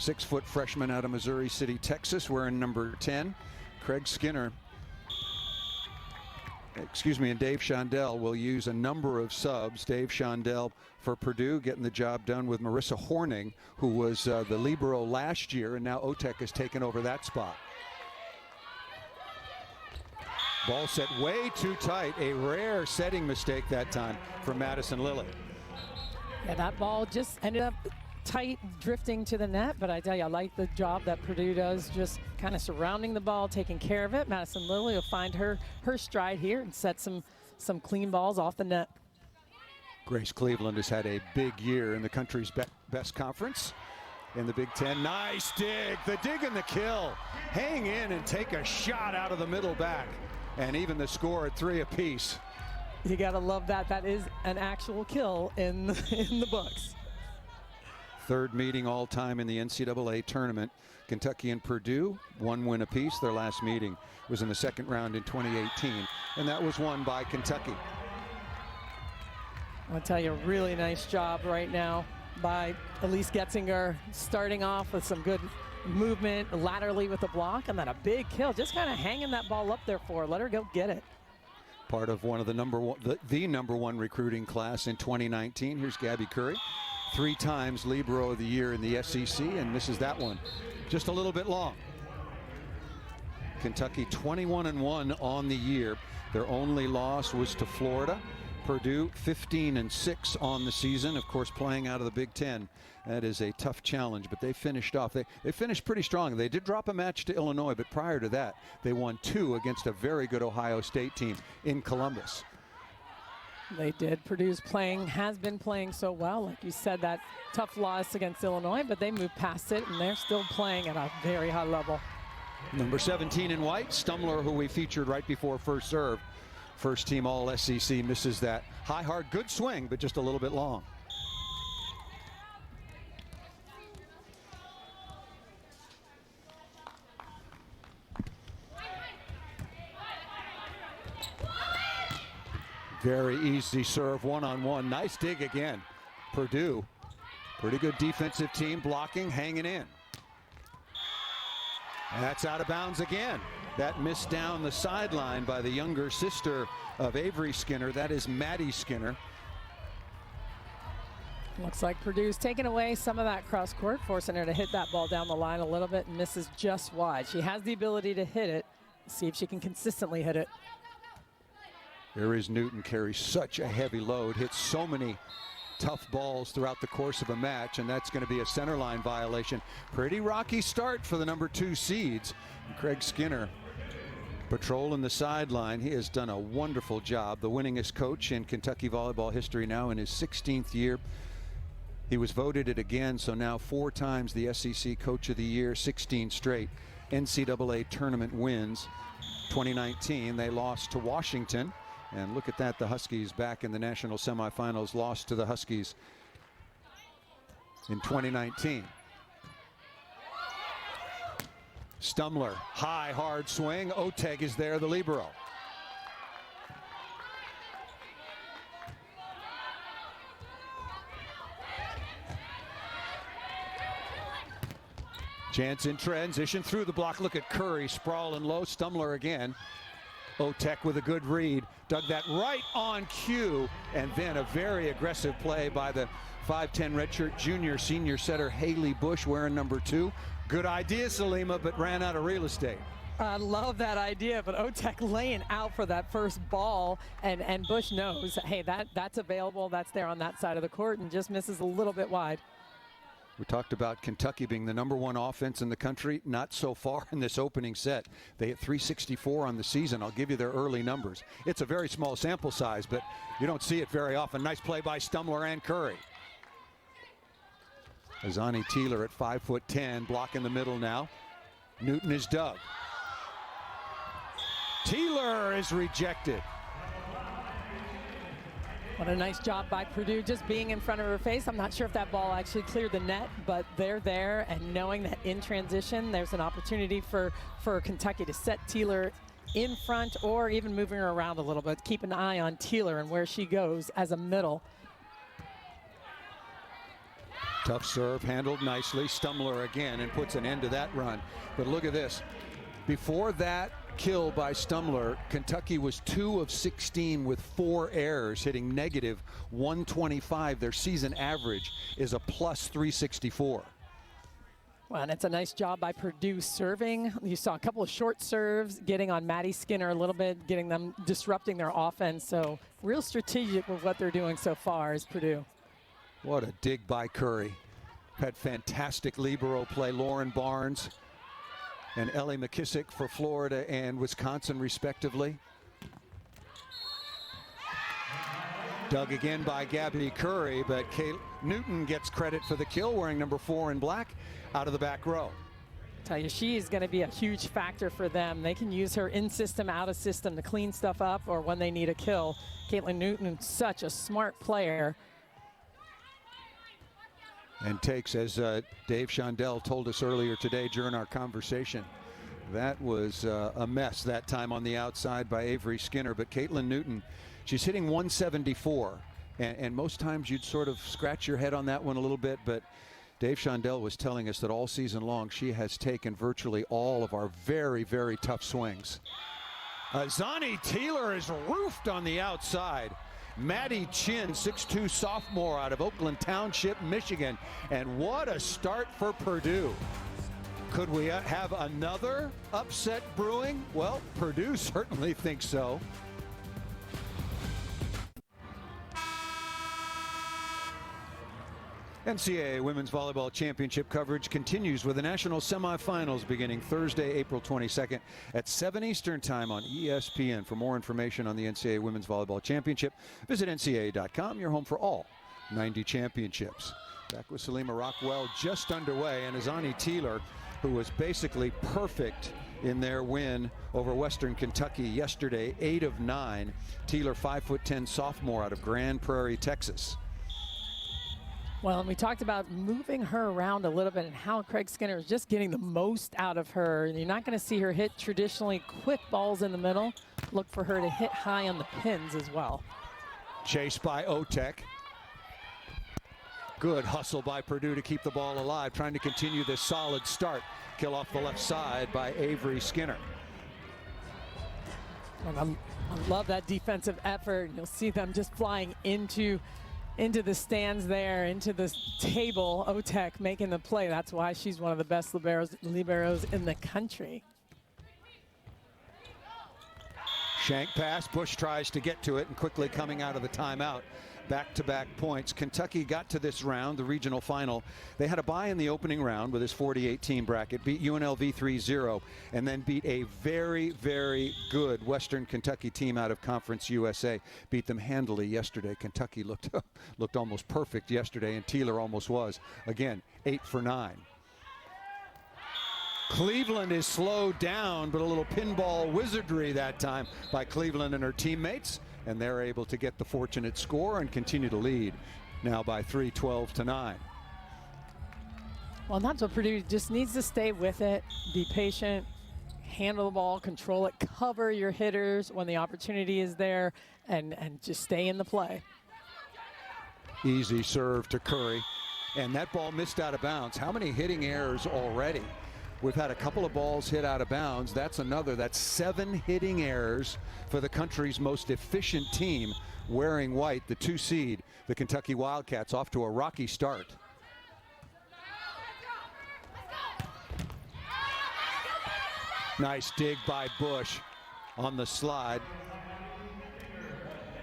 6-foot freshman out of Missouri City, Texas, wearing number 10. Craig Skinner, and Dave Shondell will use a number of subs. Dave Shondell for Purdue, getting the job done with Marissa Horning, who was the libero last year, and now Otek has taken over that spot. Ball set way too tight. A rare setting mistake that time from Madison Lilly. Yeah, that ball just ended up tight, drifting to the net, but I tell you, I like the job that Purdue does, just kind of surrounding the ball, taking care of it. Madison Lilly will find her stride here and set some clean balls off the net. Grace Cleveland has had a big year in the country's best conference in the Big Ten. Nice dig, the dig and the kill. Hang in and take a shot out of the middle back. And even the score at 3 apiece. You gotta love that. That is an actual kill in the books. Third meeting all time in the NCAA tournament. Kentucky and Purdue, 1 win apiece. Their last meeting was in the second round in 2018, and that was won by Kentucky. I'll tell you, really nice job right now by Elise Getzinger, starting off with some good movement laterally with the block, and then a big kill, just kind of hanging that ball up there for her. Let her go get it. Part of one of the number one recruiting class in 2019. Here's Gabby Curry, 3 times Libero of the Year in the SEC, and misses that one just a little bit long. Kentucky 21-1 on the year. Their only loss was to Florida. Purdue 15-6 on the season, of course playing out of the Big Ten. That is a tough challenge, but they finished off. They finished pretty strong. They did drop a match to Illinois, but prior to that, they won 2 against a very good Ohio State team in Columbus. They did. Purdue's has been playing so well. Like you said, that tough loss against Illinois, but they moved past it, and they're still playing at a very high level. Number 17 in white, Stumler, who we featured right before first serve. First team all SEC, misses that. High, hard, good swing, but just a little bit long. Very easy serve, one-on-one. Nice dig again. Purdue, pretty good defensive team, blocking, hanging in. That's out of bounds again. That missed down the sideline by the younger sister of Avery Skinner. That is Maddie Skinner. Looks like Purdue's taking away some of that cross court, forcing her to hit that ball down the line a little bit, and misses just wide. She has the ability to hit it. See if she can consistently hit it. There is Newton, carries such a heavy load, hits so many tough balls throughout the course of a match, and that's going to be a center line violation. Pretty rocky start for the number 2 seeds. And Craig Skinner patrolling the sideline. He has done a wonderful job. The winningest coach in Kentucky volleyball history, now in his 16th year. He was voted it again, so now 4 times the SEC Coach of the Year, 16 straight NCAA tournament wins. 2019, they lost to Washington. And look at that, the Huskies back in the national semifinals, lost to the Huskies in 2019. Stumler, high, hard swing. Otek is there, the libero. Chance in transition through the block. Look at Curry, sprawling low. Stumler again. Otek with a good read, dug that right on cue, and then a very aggressive play by the 5'10" redshirt junior senior setter Haley Bush, wearing number 2. Good idea, Salima, but ran out of real estate. I love that idea, but Otek laying out for that first ball, and Bush knows, hey, that's available, that's there on that side of the court, and just misses a little bit wide. We talked about Kentucky being the number 1 offense in the country. Not so far in this opening set. They hit 364 on the season. I'll give you their early numbers. It's a very small sample size, but you don't see it very often. Nice play by Stumler and Curry. Azani Teeler at 5'10", block in the middle now. Newton is dug. Teeler is rejected. What a nice job by Purdue, just being in front of her face. I'm not sure if that ball actually cleared the net, but they're there, and knowing that in transition, there's an opportunity for Kentucky to set Teeler in front, or even moving her around a little bit. Keep an eye on Teeler and where she goes as a middle. Tough serve, handled nicely. Stumbler again and puts an end to that run. But look at this. Before that kill by Stumbler, Kentucky was 2 of 16 with 4 errors, hitting negative 125. Their season average is a plus 364. Well, and it's a nice job by Purdue serving. You saw a couple of short serves, getting on Maddie Skinner a little bit, getting them, disrupting their offense. So real strategic with what they're doing so far is Purdue. What a dig by Curry. Had fantastic libero play. Lauren Barnes and Ellie McKissick for Florida and Wisconsin respectively. Dug again by Gabby Curry, but Kate Newton gets credit for the kill, wearing number 4 in black, out of the back row. Tell you, she is going to be a huge factor for them. They can use her in system, out of system to clean stuff up, or when they need a kill. Caitlin Newton, such a smart player. And takes, as Dave Shondell told us earlier today during our conversation, that was a mess that time on the outside by Avery Skinner. But Caitlin Newton, she's hitting 174. And most times you'd sort of scratch your head on that one a little bit. But Dave Shondell was telling us that all season long she has taken virtually all of our very, very tough swings. Zani Taylor is roofed on the outside. Maddie Chin, 6'2" sophomore out of Oakland Township, Michigan. And what a start for Purdue. Could we have another upset brewing? Well, Purdue certainly thinks so. NCAA Women's Volleyball Championship coverage continues with the national semifinals beginning Thursday, April 22nd at 7 Eastern Time on ESPN. For more information on the NCAA Women's Volleyball Championship, visit ncaa.com, your home for all 90 championships. Back with Salima Rockwell just underway, and Azani Taylor, who was basically perfect in their win over Western Kentucky yesterday, 8 of 9. Taylor, 5'10" sophomore out of Grand Prairie, Texas. Well, and we talked about moving her around a little bit and how Craig Skinner is just getting the most out of her. You're not going to see her hit traditionally quick balls in the middle. Look for her to hit high on the pins as well. Chased by Otek. Good hustle by Purdue to keep the ball alive, trying to continue this solid start. Kill off the left side by Avery Skinner. And I love that defensive effort. You'll see them just flying into the stands there, into the table. Otek making the play. That's why she's one of the best liberos in the country. Shank pass, Bush tries to get to it, and quickly coming out of the timeout. Back-to-back points. Kentucky got to this round, the regional final. They had a bye in the opening round with this 48-team bracket, beat UNLV 3-0, and then beat a very, very good Western Kentucky team out of Conference USA. Beat them handily yesterday. Kentucky looked almost perfect yesterday, and Taylor almost was. Again, 8 for 9. Cleveland is slowed down, but a little pinball wizardry that time by Cleveland and her teammates. And they're able to get the fortunate score and continue to lead now by 3, 12-9. Well, that's what Purdue just needs to stay with it, be patient, handle the ball, control it, cover your hitters when the opportunity is there, and just stay in the play. Easy serve to Curry, and that ball missed out of bounds. How many hitting errors already? We've had a couple of balls hit out of bounds. That's another. That's 7 hitting errors for the country's most efficient team, wearing white, the 2 seed, the Kentucky Wildcats, off to a rocky start. Nice dig by Bush on the slide.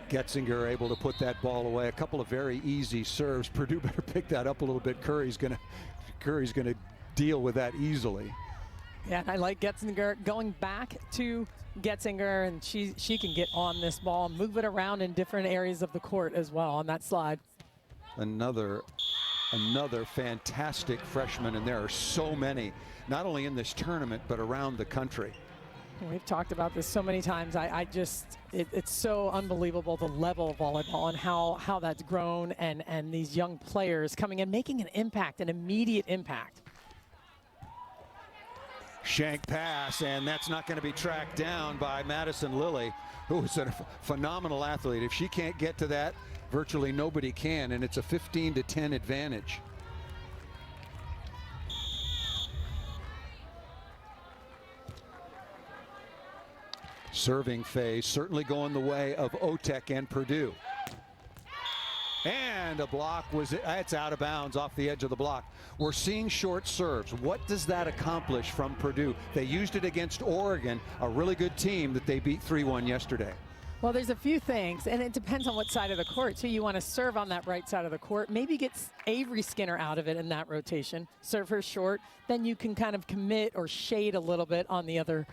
Getzinger able to put that ball away. A couple of very easy serves. Purdue better pick that up a little bit. Curry's gonna deal with that easily. Yeah, I like Getzinger going back to Getzinger, and she can get on this ball, move it around in different areas of the court as well on that slide. Another fantastic freshman, and there are so many, not only in this tournament but around the country. We've talked about this so many times. It's so unbelievable, the level of volleyball and how that's grown, and these young players coming in, making an impact, an immediate impact. Shank pass, and that's not going to be tracked down by Madison Lilly, who is a phenomenal athlete. If she can't get to that, virtually nobody can, and it's a 15-10 advantage. Serving phase certainly going the way of Otek and Purdue. And a block it's out of bounds off the edge of the block. We're seeing short serves. What does that accomplish from Purdue? They used it against Oregon, a really good team that they beat 3-1 yesterday. Well, there's a few things, and it depends on what side of the court. So you want to serve on that right side of the court, maybe get Avery Skinner out of it in that rotation, serve her short, then you can kind of commit or shade a little bit on the other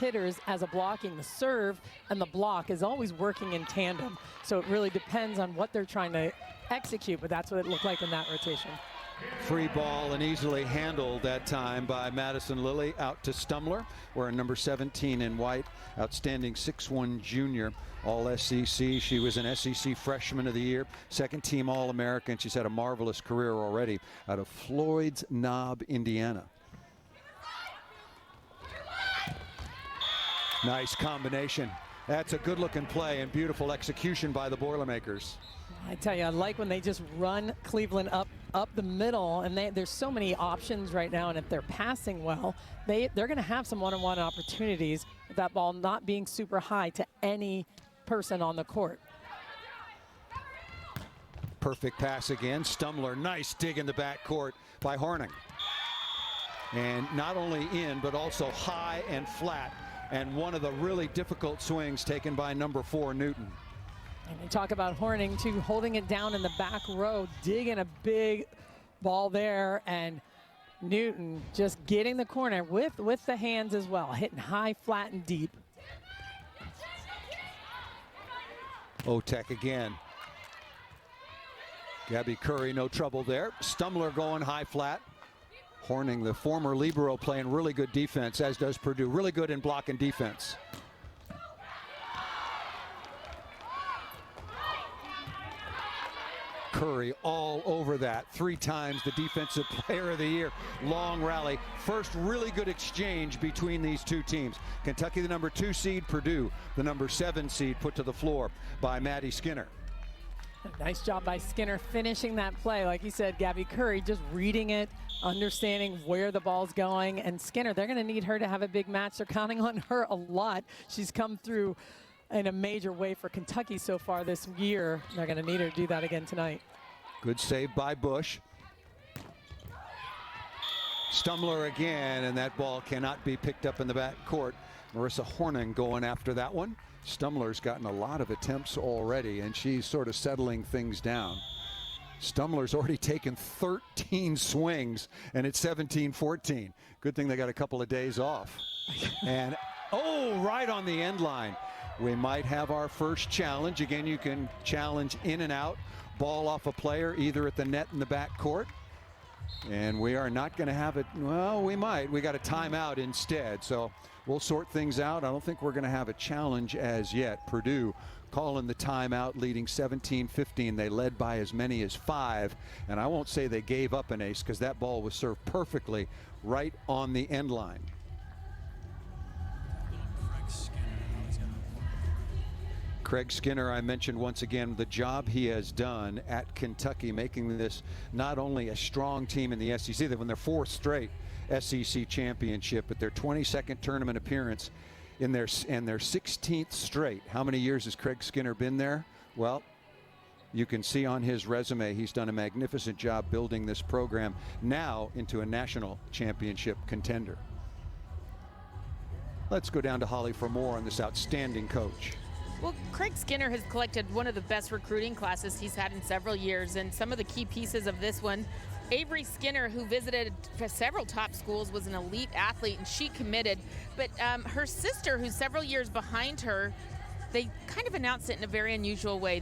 hitters as a blocking. The serve and the block is always working in tandem. So it really depends on what they're trying to execute, but that's what it looked like in that rotation. Free ball and easily handled that time by Madison Lilly. Out to Stumler, wearing number 17 in white. Outstanding 6'1" junior, all SEC. She was an SEC Freshman of the Year, second team All-American. She's had a marvelous career already out of Floyd's Knob, Indiana. Nice combination. That's a good looking play and beautiful execution by the Boilermakers. I tell you, I like when they just run Cleveland up the middle, and there's so many options right now, and if they're passing well, they're going to have some one-on-one opportunities with that ball not being super high to any person on the court. Perfect pass again. Stumler, nice dig in the backcourt by Horning. And not only in, but also high and flat, and one of the really difficult swings taken by number 4, Newton. And you talk about Horning, too, holding it down in the back row, digging a big ball there, and Newton just getting the corner with the hands as well, hitting high, flat, and deep. Otek again. Gabby Curry, no trouble there. Stumler going high, flat. Horning, the former libero, playing really good defense, as does Purdue. Really good in block and defense. Curry all over that. 3 times the Defensive Player of the Year. Long rally. First really good exchange between these two teams. Kentucky, the number 2 seed. Purdue, the number 7 seed, put to the floor by Maddie Skinner. Nice job by Skinner finishing that play. Like you said, Gabby Curry just reading it, understanding where the ball's going. And Skinner, they're going to need her to have a big match. They're counting on her a lot. She's come through in a major way for Kentucky so far this year. They're going to need her to do that again tonight. Good save by Bush. Stumler again, and that ball cannot be picked up in the back court. Marissa Horning going after that one. Stumler's gotten a lot of attempts already, and she's sort of settling things down. Stumler's already taken 13 swings, and it's 17-14. Good thing they got a couple of days off. And, oh, right on the end line. We might have our first challenge. Again, you can challenge in and out. Ball off a player, either at the net in the back court. And we are not going to have it. Well, we might. We got a timeout instead. So we'll sort things out. I don't think we're going to have a challenge as yet. Purdue calling the timeout, leading 17-15. They led by as many as 5. And I won't say they gave up an ace, because that ball was served perfectly right on the end line. Craig Skinner, I mentioned once again the job he has done at Kentucky, making this not only a strong team in the SEC, they won their 4th straight SEC championship, but their 22nd tournament appearance in their 16th straight. How many years has Craig Skinner been there? Well, you can see on his resume he's done a magnificent job building this program now into a national championship contender. Let's go down to Holly for more on this outstanding coach. Well, Craig Skinner has collected one of the best recruiting classes he's had in several years, and some of the key pieces of this one, Avery Skinner, who visited several top schools, was an elite athlete, and she committed. But her sister, who's several years behind her, they kind of announced it in a very unusual way.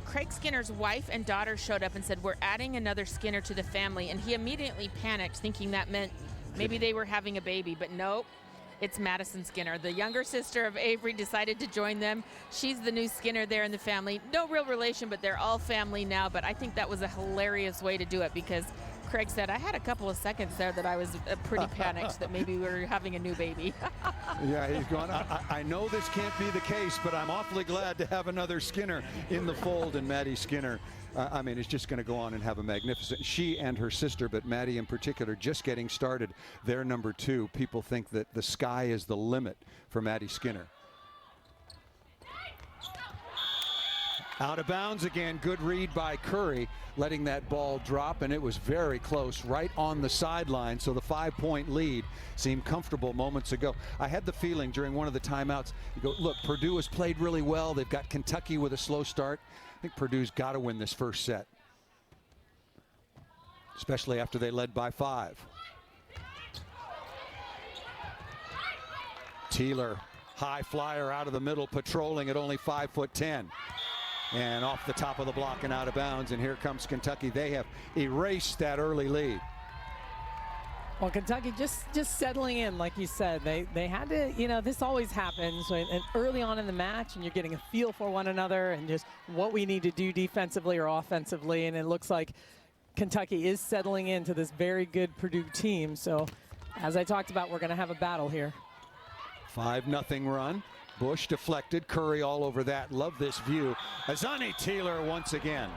Craig Skinner's wife and daughter showed up and said, "We're adding another Skinner to the family," and he immediately panicked, thinking that meant maybe they were having a baby, but nope. It's Madison Skinner. The younger sister of Avery decided to join them. She's the new Skinner there in the family. No real relation, but they're all family now. But I think that was a hilarious way to do it, because Craig said, I had a couple of seconds there that I was pretty panicked that maybe we were having a new baby. Yeah, he's going, I know this can't be the case, but I'm awfully glad to have another Skinner in the fold. And Maddie Skinner, I mean, is just going to go on and have a magnificent, she and her sister, but Maddie in particular, just getting started. They're number 2. People think that the sky is the limit for Maddie Skinner. Out of bounds again. Good read by Curry, letting that ball drop, and it was very close, right on the sideline. So the 5-point lead seemed comfortable moments ago. I had the feeling during one of the timeouts, you go, look, Purdue has played really well. They've got Kentucky with a slow start. I think Purdue's got to win this first set, especially after they led by 5. Teeler, high flyer out of the middle, patrolling at only 5'10". And off the top of the block and out of bounds. And here comes Kentucky. They have erased that early lead. Well, Kentucky just settling in, like you said. They had to, you know, this always happens and early on in the match, and you're getting a feel for one another and just what we need to do defensively or offensively. And it looks like Kentucky is settling into this very good Purdue team. So as I talked about, we're going to have a battle here. 5-0 run. Bush deflected. Curry all over that. Love this view. Azani Teeler once again.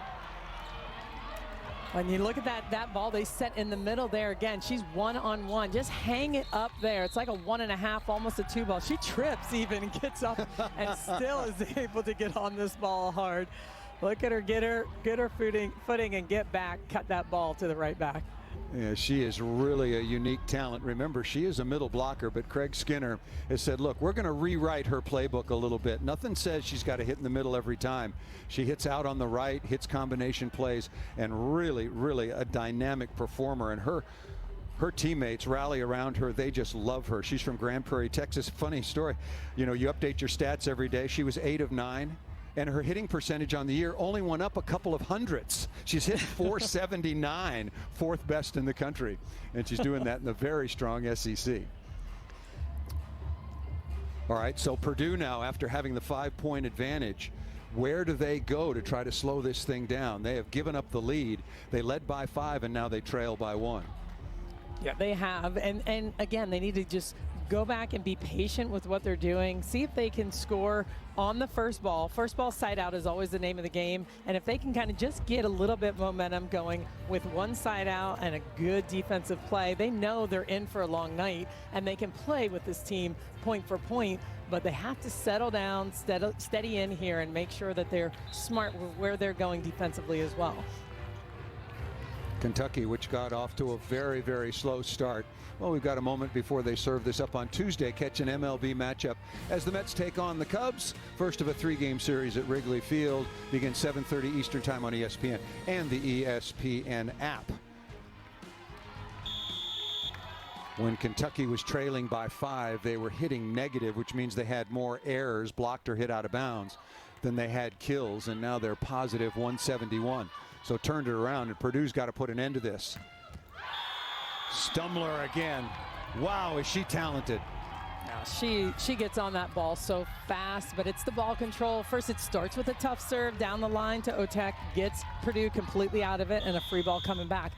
When you look at that ball they set in the middle there again, she's 1-on-1. Just hang it up there. It's like a 1.5, almost a 2 ball. She trips even and gets up and still is able to get on this ball hard. Look at her get her footing and get back, cut that ball to the right back. Yeah, she is really a unique talent. Remember, she is a middle blocker, but Craig Skinner has said, look, we're going to rewrite her playbook a little bit. Nothing says she's got to hit in the middle every time. She hits out on the right, hits combination plays, and really, really a dynamic performer. And her teammates rally around her. They just love her. She's from Grand Prairie, Texas. Funny story. You know, you update your stats every day. She was 8 of 9. And her hitting percentage on the year only went up a couple of hundredths. She's hit 479, 4th best in the country. And she's doing that in the very strong SEC. All right, so Purdue now, after having the 5-point advantage, where do they go to try to slow this thing down? They have given up the lead. They led by 5, and now they trail by 1. Yeah, they have. And again, they need to just go back and be patient with what they're doing. See if they can score on the first ball. First ball side out is always the name of the game. And if they can kind of just get a little bit momentum going with one side out and a good defensive play, they know they're in for a long night and they can play with this team point for point. But they have to settle down, steady in here and make sure that they're smart with where they're going defensively as well. Kentucky, which got off to a very, very slow start. Well, we've got a moment before they serve this up on Tuesday. Catch an MLB matchup as the Mets take on the Cubs. First of a 3-game series at Wrigley Field. Begins 7:30 Eastern Time on ESPN and the ESPN app. When Kentucky was trailing by 5, they were hitting negative, which means they had more errors, blocked or hit out of bounds, than they had kills, and now they're positive 171. So turned it around, and Purdue's got to put an end to this. Stumler again. Wow, is she talented. She gets on that ball so fast, but it's the ball control. First, it starts with a tough serve down the line to Otek, gets Purdue completely out of it, and a free ball coming back.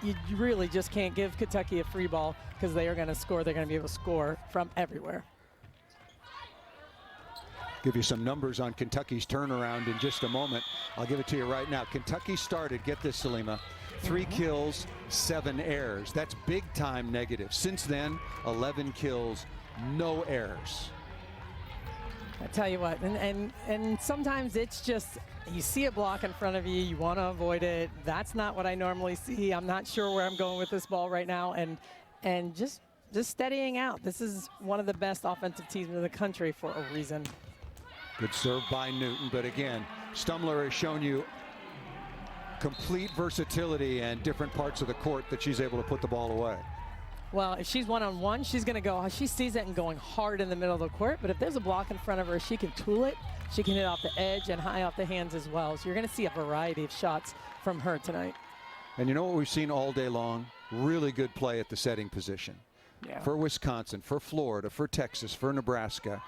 You really just can't give Kentucky a free ball because they are going to score. They're going to be able to score from everywhere. Give you some numbers on Kentucky's turnaround in just a moment. I'll give it to you right now. Kentucky started, get this, Salima, 3 kills, 7 errors. That's big time negative. Since then, 11 kills, no errors. I tell you what, and sometimes it's just, you see a block in front of you, you want to avoid it. That's not what I normally see. I'm not sure where I'm going with this ball right now, and just steadying out. This is one of the best offensive teams in the country for a reason. Good serve by Newton, but again, Stumler has shown you complete versatility and different parts of the court that she's able to put the ball away. Well, if she's 1-on-1, she's going to go, she sees it and going hard in the middle of the court, but if there's a block in front of her, she can tool it. She can hit off the edge and high off the hands as well. So you're going to see a variety of shots from her tonight. And you know what we've seen all day long? Really good play at the setting position. Yeah. For Wisconsin, for Florida, for Texas, for Nebraska.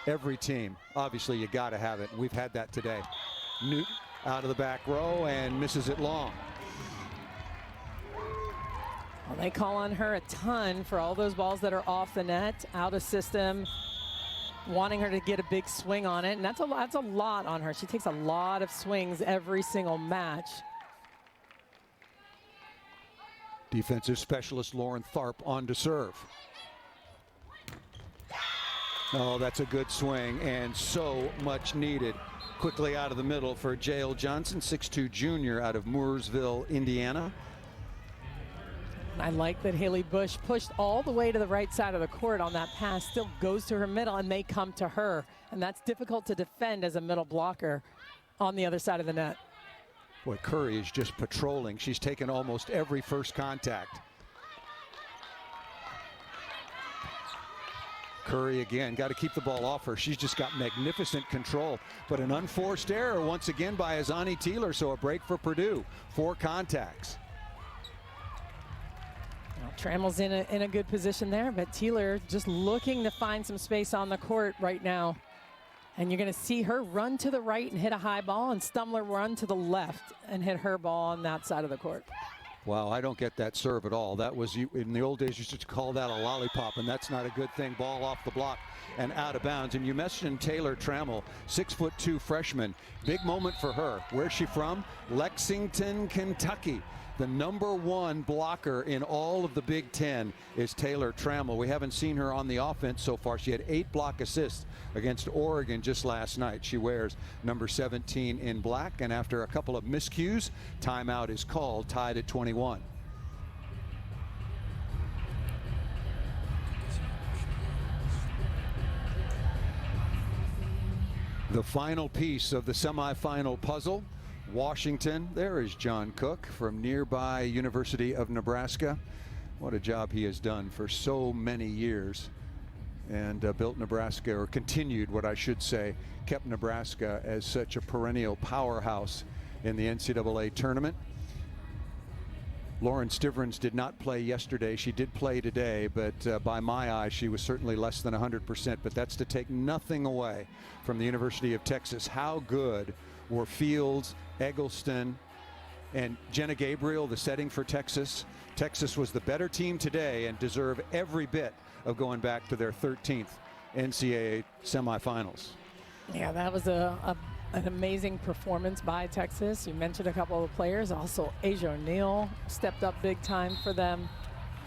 Every team, obviously you got to have it. We've had that today. Newton out of the back row and misses it long. Well, they call on her a ton for all those balls that are off the net, out of system, wanting her to get a big swing on it, and that's a lot on her. She takes a lot of swings every single match. Defensive specialist Lauren Tharp on to serve. Oh, that's a good swing and so much needed. Quickly out of the middle for Jael Johnson, 6'2" junior out of Mooresville, Indiana. I like that Haley Bush pushed all the way to the right side of the court on that pass, still goes to her middle, and they come to her. And that's difficult to defend as a middle blocker on the other side of the net. Boy, Curry is just patrolling. She's taken almost every first contact. Curry again, got to keep the ball off her. She's just got magnificent control, but an unforced error once again by Azani Teeler, so a break for Purdue. 4 contacts. Well, Trammell's in a good position there, but Teeler just looking to find some space on the court right now. And you're going to see her run to the right and hit a high ball, and Stumler run to the left and hit her ball on that side of the court. Wow, I don't get that serve at all. That was, in the old days, you used to call that a lollipop, and that's not a good thing. Ball off the block and out of bounds. And you mentioned Taylor Trammell, 6'2" freshman. Big moment for her. Where's she from? Lexington, Kentucky. The #1 blocker in all of the Big Ten is Taylor Trammell. We haven't seen her on the offense so far. She had 8 block assists against Oregon just last night. She wears number 17 in black, and after a couple of miscues, timeout is called, tied at 21. The final piece of the semifinal puzzle. Washington, there is John Cook from nearby University of Nebraska. What a job he has done for so many years, and built Nebraska, or continued what I should say, kept Nebraska as such a perennial powerhouse in the NCAA tournament. Lauren Stivrins did not play yesterday. She did play today, but by my eye, she was certainly less than 100%. But that's to take nothing away from the University of Texas. How good were Fields, Eggleston, and Jenna Gabriel, the setting for Texas? Texas was the better team today and deserve every bit of going back to their 13th NCAA semifinals. Yeah, that was an amazing performance by Texas. You mentioned a couple of the players. Also, Asia O'Neal stepped up big time for them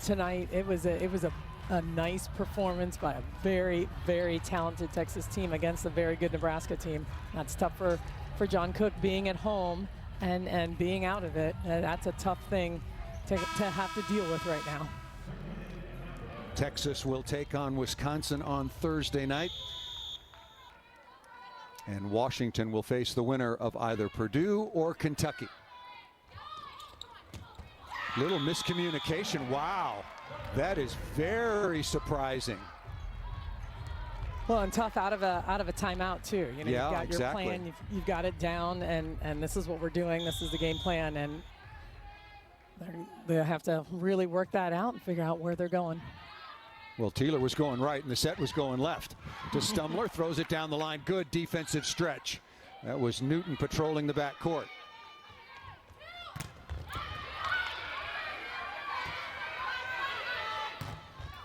tonight. It was a nice performance by a very, very talented Texas team against a very good Nebraska team. That's tough for John Cook, being at home and being out of it. That's a tough thing to have to deal with right now. Texas will take on Wisconsin on Thursday night, and Washington will face the winner of either Purdue or Kentucky. Little miscommunication. Wow, that is very surprising. Well, and tough out of a timeout too. You know, yeah, you've got exactly. your plan, you've got it down, and this is what we're doing. This is the game plan, and they have to really work that out and figure out where they're going. Well, Teeler was going right, and the set was going left. To Stumler, throws it down the line. Good defensive stretch. That was Newton patrolling the backcourt.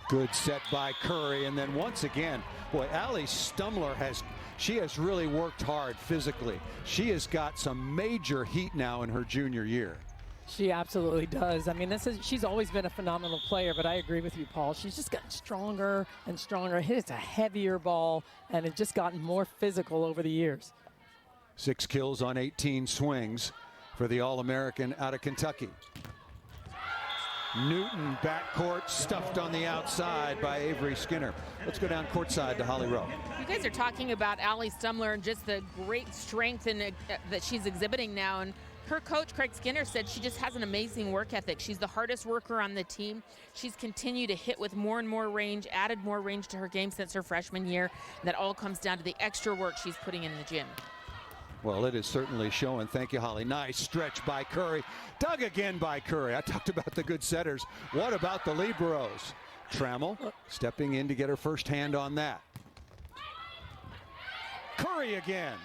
Good set by Curry, and then once again, boy, Allie Stumler has really worked hard physically. She has got some major heat now in her junior year. She absolutely does. I mean, she's always been a phenomenal player, but I agree with you, Paul. She's just gotten stronger and stronger. It's a heavier ball, and it's just gotten more physical over the years. 6 kills on 18 swings for the All-American out of Kentucky. Newton backcourt, stuffed on the outside by Avery Skinner. Let's go down courtside to Holly Rowe. You guys are talking about Allie Stumler and just the great strength that she's exhibiting now. And her coach, Craig Skinner, said she just has an amazing work ethic. She's the hardest worker on the team. She's continued to hit with more and more range, added more range to her game since her freshman year. And that all comes down to the extra work she's putting in the gym. Well, it is certainly showing. Thank you, Holly. Nice stretch by Curry. Dug again by Curry. I talked about the good setters. What about the liberos? Trammell stepping in to get her first hand on that. Curry again.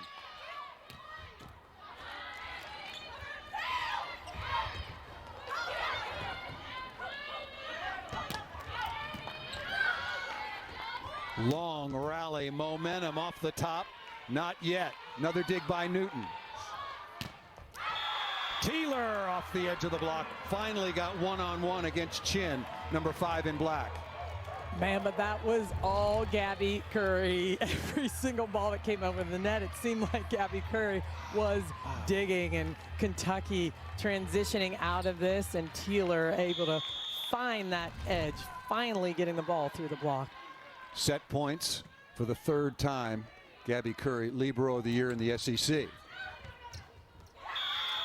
Long rally, momentum off the top. Not yet. Another dig by Newton. Teeler off the edge of the block. Finally got one-on-one against Chin, number 5 in black. Man, but that was all Gabby Curry. Every single ball that came over the net, it seemed like Gabby Curry was digging, and Kentucky transitioning out of this, and Teeler able to find that edge, finally getting the ball through the block. Set points for the 3rd time. Gabby Curry, Libero of the Year in the SEC.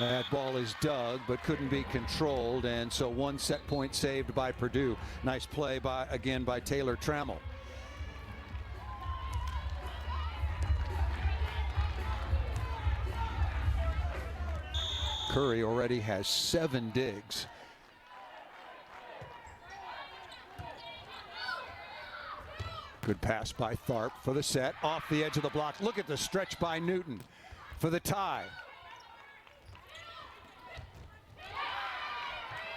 That ball is dug, but couldn't be controlled, and so 1 set point saved by Purdue. Nice play again by Taylor Trammell. Curry already has 7 digs. Good pass by Tharp for the set, off the edge of the block. Look at the stretch by Newton for the tie.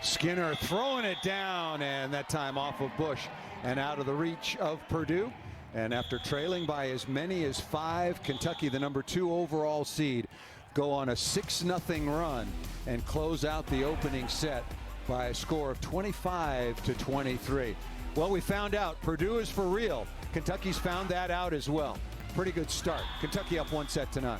Skinner throwing it down, and that time off of Bush and out of the reach of Purdue. And after trailing by as many as 5, Kentucky, the number 2 overall seed, go on a 6-0 run and close out the opening set by a score of 25-23. Well, we found out Purdue is for real. Kentucky's found that out as well. Pretty good start. Kentucky up 1-0.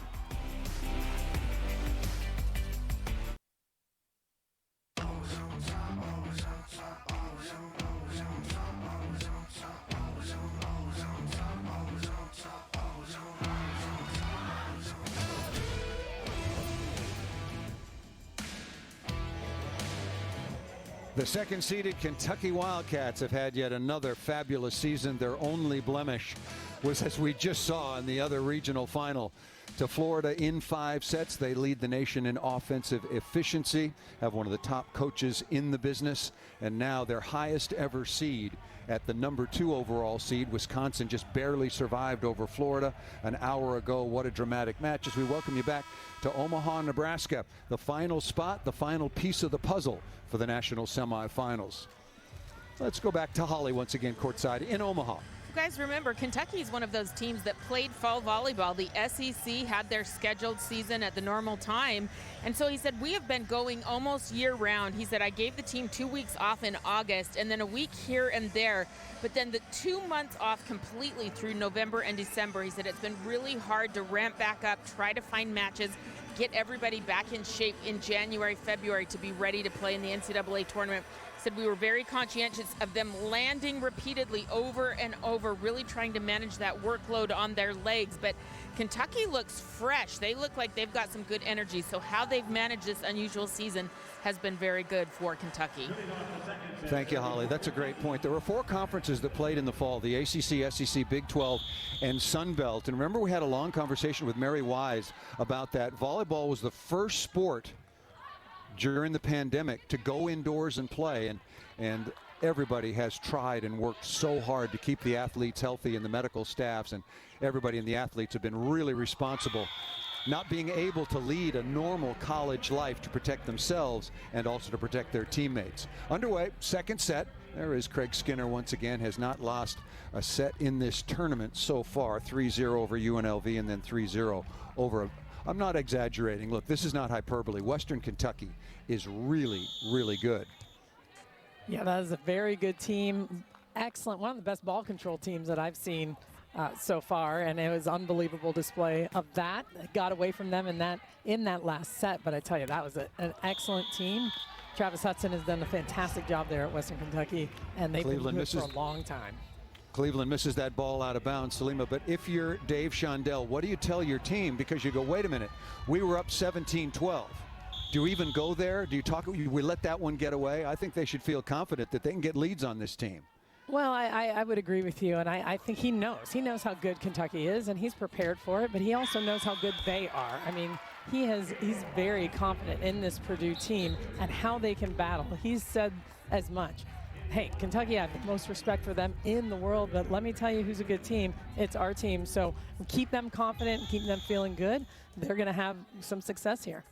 The 2nd-seeded Kentucky Wildcats have had yet another fabulous season. Their only blemish was, as we just saw in the other regional final, to Florida in 5 sets. They lead the nation in offensive efficiency, have one of the top coaches in the business, and now their highest ever seed at the number 2 overall seed. Wisconsin just barely survived over Florida an hour ago. What a dramatic match. As we welcome you back to Omaha, Nebraska, the final spot, the final piece of the puzzle for the national semifinals. Let's go back to Holly once again courtside in Omaha. You guys remember, Kentucky is one of those teams that played fall volleyball. The SEC had their scheduled season at the normal time, and so he said, we have been going almost year-round. He said, I gave the team 2 weeks off in August and then a week here and there, but then the 2 months off completely through November and December. He said it's been really hard to ramp back up, try to find matches, get everybody back in shape in January, February to be ready to play in the NCAA tournament. Said we were very conscientious of them landing repeatedly over and over, really trying to manage that workload on their legs. But Kentucky looks fresh. They look like they've got some good energy. So how they've managed this unusual season has been very good for Kentucky. Thank you, Holly. That's a great point. There were 4 conferences that played in the fall: the ACC, SEC, Big 12, and Sun Belt. And remember, we had a long conversation with Mary Wise about that. Volleyball was the first sport during the pandemic to go indoors and play, and everybody has tried and worked so hard to keep the athletes healthy, and the medical staffs and everybody and the athletes have been really responsible, not being able to lead a normal college life to protect themselves and also to protect their teammates. Underway, 2nd set. There is Craig Skinner once again, has not lost a set in this tournament so far. 3-0 over UNLV and then 3-0 over, I'm not exaggerating. Look, this is not hyperbole. Western Kentucky is really, really good. Yeah, that is a very good team. Excellent. One of the best ball control teams that I've seen so far, and it was unbelievable display of that. Got away from them in that last set, but I tell you, that was an excellent team. Travis Hudson has done a fantastic job there at Western Kentucky, and they've been good for a long time. Cleveland misses that ball out of bounds, Salima. But if you're Dave Shondell, what do you tell your team? Because you go, wait a minute, we were up 17-12. Do you even go there? Do you talk? We let that one get away? I think they should feel confident that they can get leads on this team. Well, I would agree with you, and I think he knows. He knows how good Kentucky is, and he's prepared for it, but he also knows how good they are. I mean, he's very confident in this Purdue team and how they can battle. He's said as much. Hey, Kentucky, I have the most respect for them in the world, but let me tell you who's a good team. It's our team. So keep them confident and keep them feeling good. They're going to have some success here.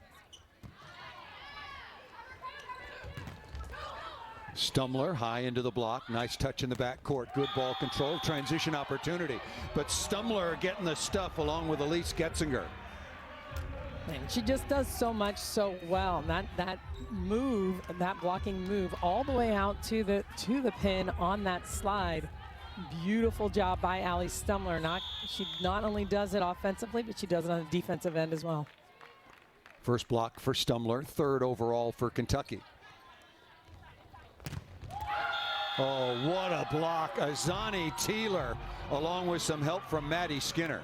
Stumler high into the block. Nice touch in the backcourt. Good ball control. Transition opportunity. But Stumler getting the stuff along with Elise Getzinger. And she just does so much so well. And that move, that blocking move, all the way out to the pin on that slide. Beautiful job by Allie Stumler. She not only does it offensively, but she does it on the defensive end as well. First block for Stumler. Third overall for Kentucky. Oh, what a block. Azani Teeler, along with some help from Maddie Skinner.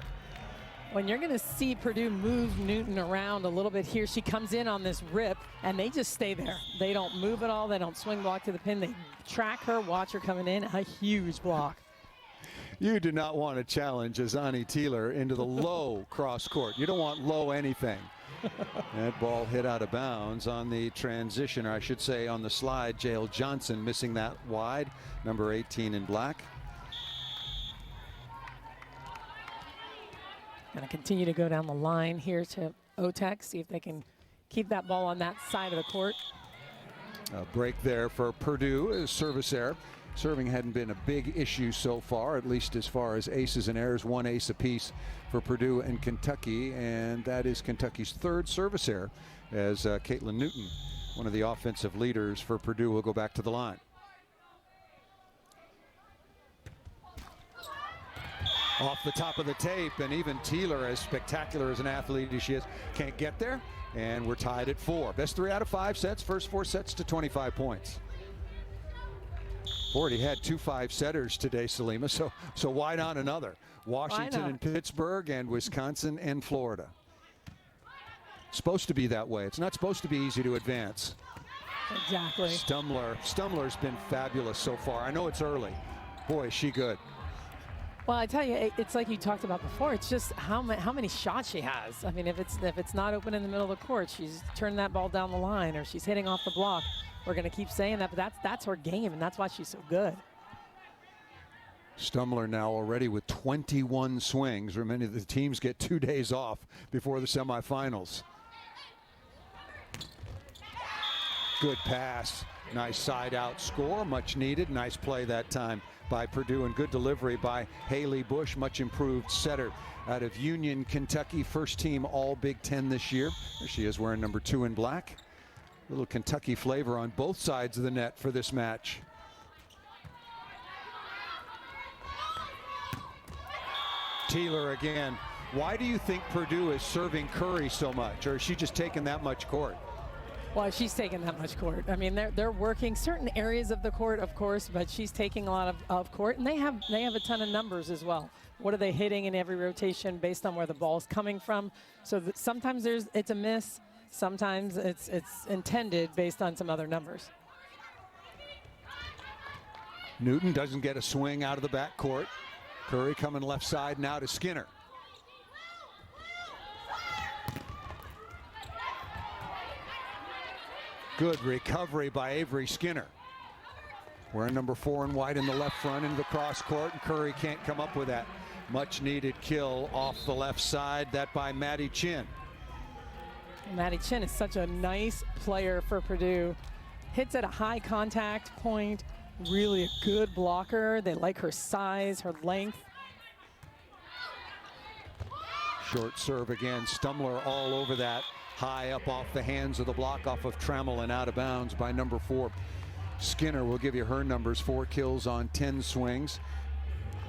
When you're going to see Purdue move Newton around a little bit here, she comes in on this rip, and they just stay there. They don't move at all. They don't swing block to the pin. They track her, watch her coming in. A huge block. You do not want to challenge Azani Teeler into the low cross court. You don't want low anything. That ball hit out of bounds on the transition, or I should say on the slide. Jael Johnson missing that wide, number 18 in black. Going to continue to go down the line here to Otek, see if they can keep that ball on that side of the court. A break there for Purdue. Service error. Serving hadn't been a big issue so far, at least as far as aces and errors. One ace apiece for Purdue and Kentucky, and that is Kentucky's third service error, as Caitlin Newton, one of the offensive leaders for Purdue, will go back to the line. Off the top of the tape, and even Teeler, as spectacular as an athlete as she is, can't get there, and we're tied at 4. Best 3 out of 5 sets, first 4 sets to 25 points. Already had 2 5-setters today, Salima, so why not another? Washington and Pittsburgh and Wisconsin and Florida. It's supposed to be that way. It's not supposed to be easy to advance. Exactly. Stumler's been fabulous so far. I know it's early. Boy, is she good. Well, I tell you, it's like you talked about before. It's just how many shots she has. I mean, if it's not open in the middle of the court, she's turning that ball down the line, or she's hitting off the block. We're going to keep saying that, but that's her game, and that's why she's so good. Stumler now already with 21 swings. Remember, the teams get 2 days off before the semifinals. Good pass. Nice side out score. Much needed. Nice play that time by Purdue, and good delivery by Haley Bush, much improved setter out of Union, Kentucky. First team all Big Ten this year. There she is wearing number 2 in black. A little Kentucky flavor on both sides of the net for this match. Teeler again. Why do you think Purdue is serving Curry so much, or is she just taking that much court? Well, she's taking that much court. I mean, they're working certain areas of the court, of course, but she's taking a lot of court, and they have a ton of numbers as well. What are they hitting in every rotation based on where the ball's coming from? So sometimes it's a miss, sometimes it's intended based on some other numbers. Newton doesn't get a swing out of the backcourt. Curry coming left side now to Skinner. Good recovery by Avery Skinner. Wearing number 4 and white in the left front into the cross court, and Curry can't come up with that much needed kill off the left side. That by Maddie Chin. Maddie Chin is such a nice player for Purdue. Hits at a high contact point. Really a good blocker. They like her size, her length. Short serve again. Stumler all over that. High up off the hands of the block, off of Trammell, and out of bounds by number 4. Skinner will give you her numbers. 4 kills on 10 swings.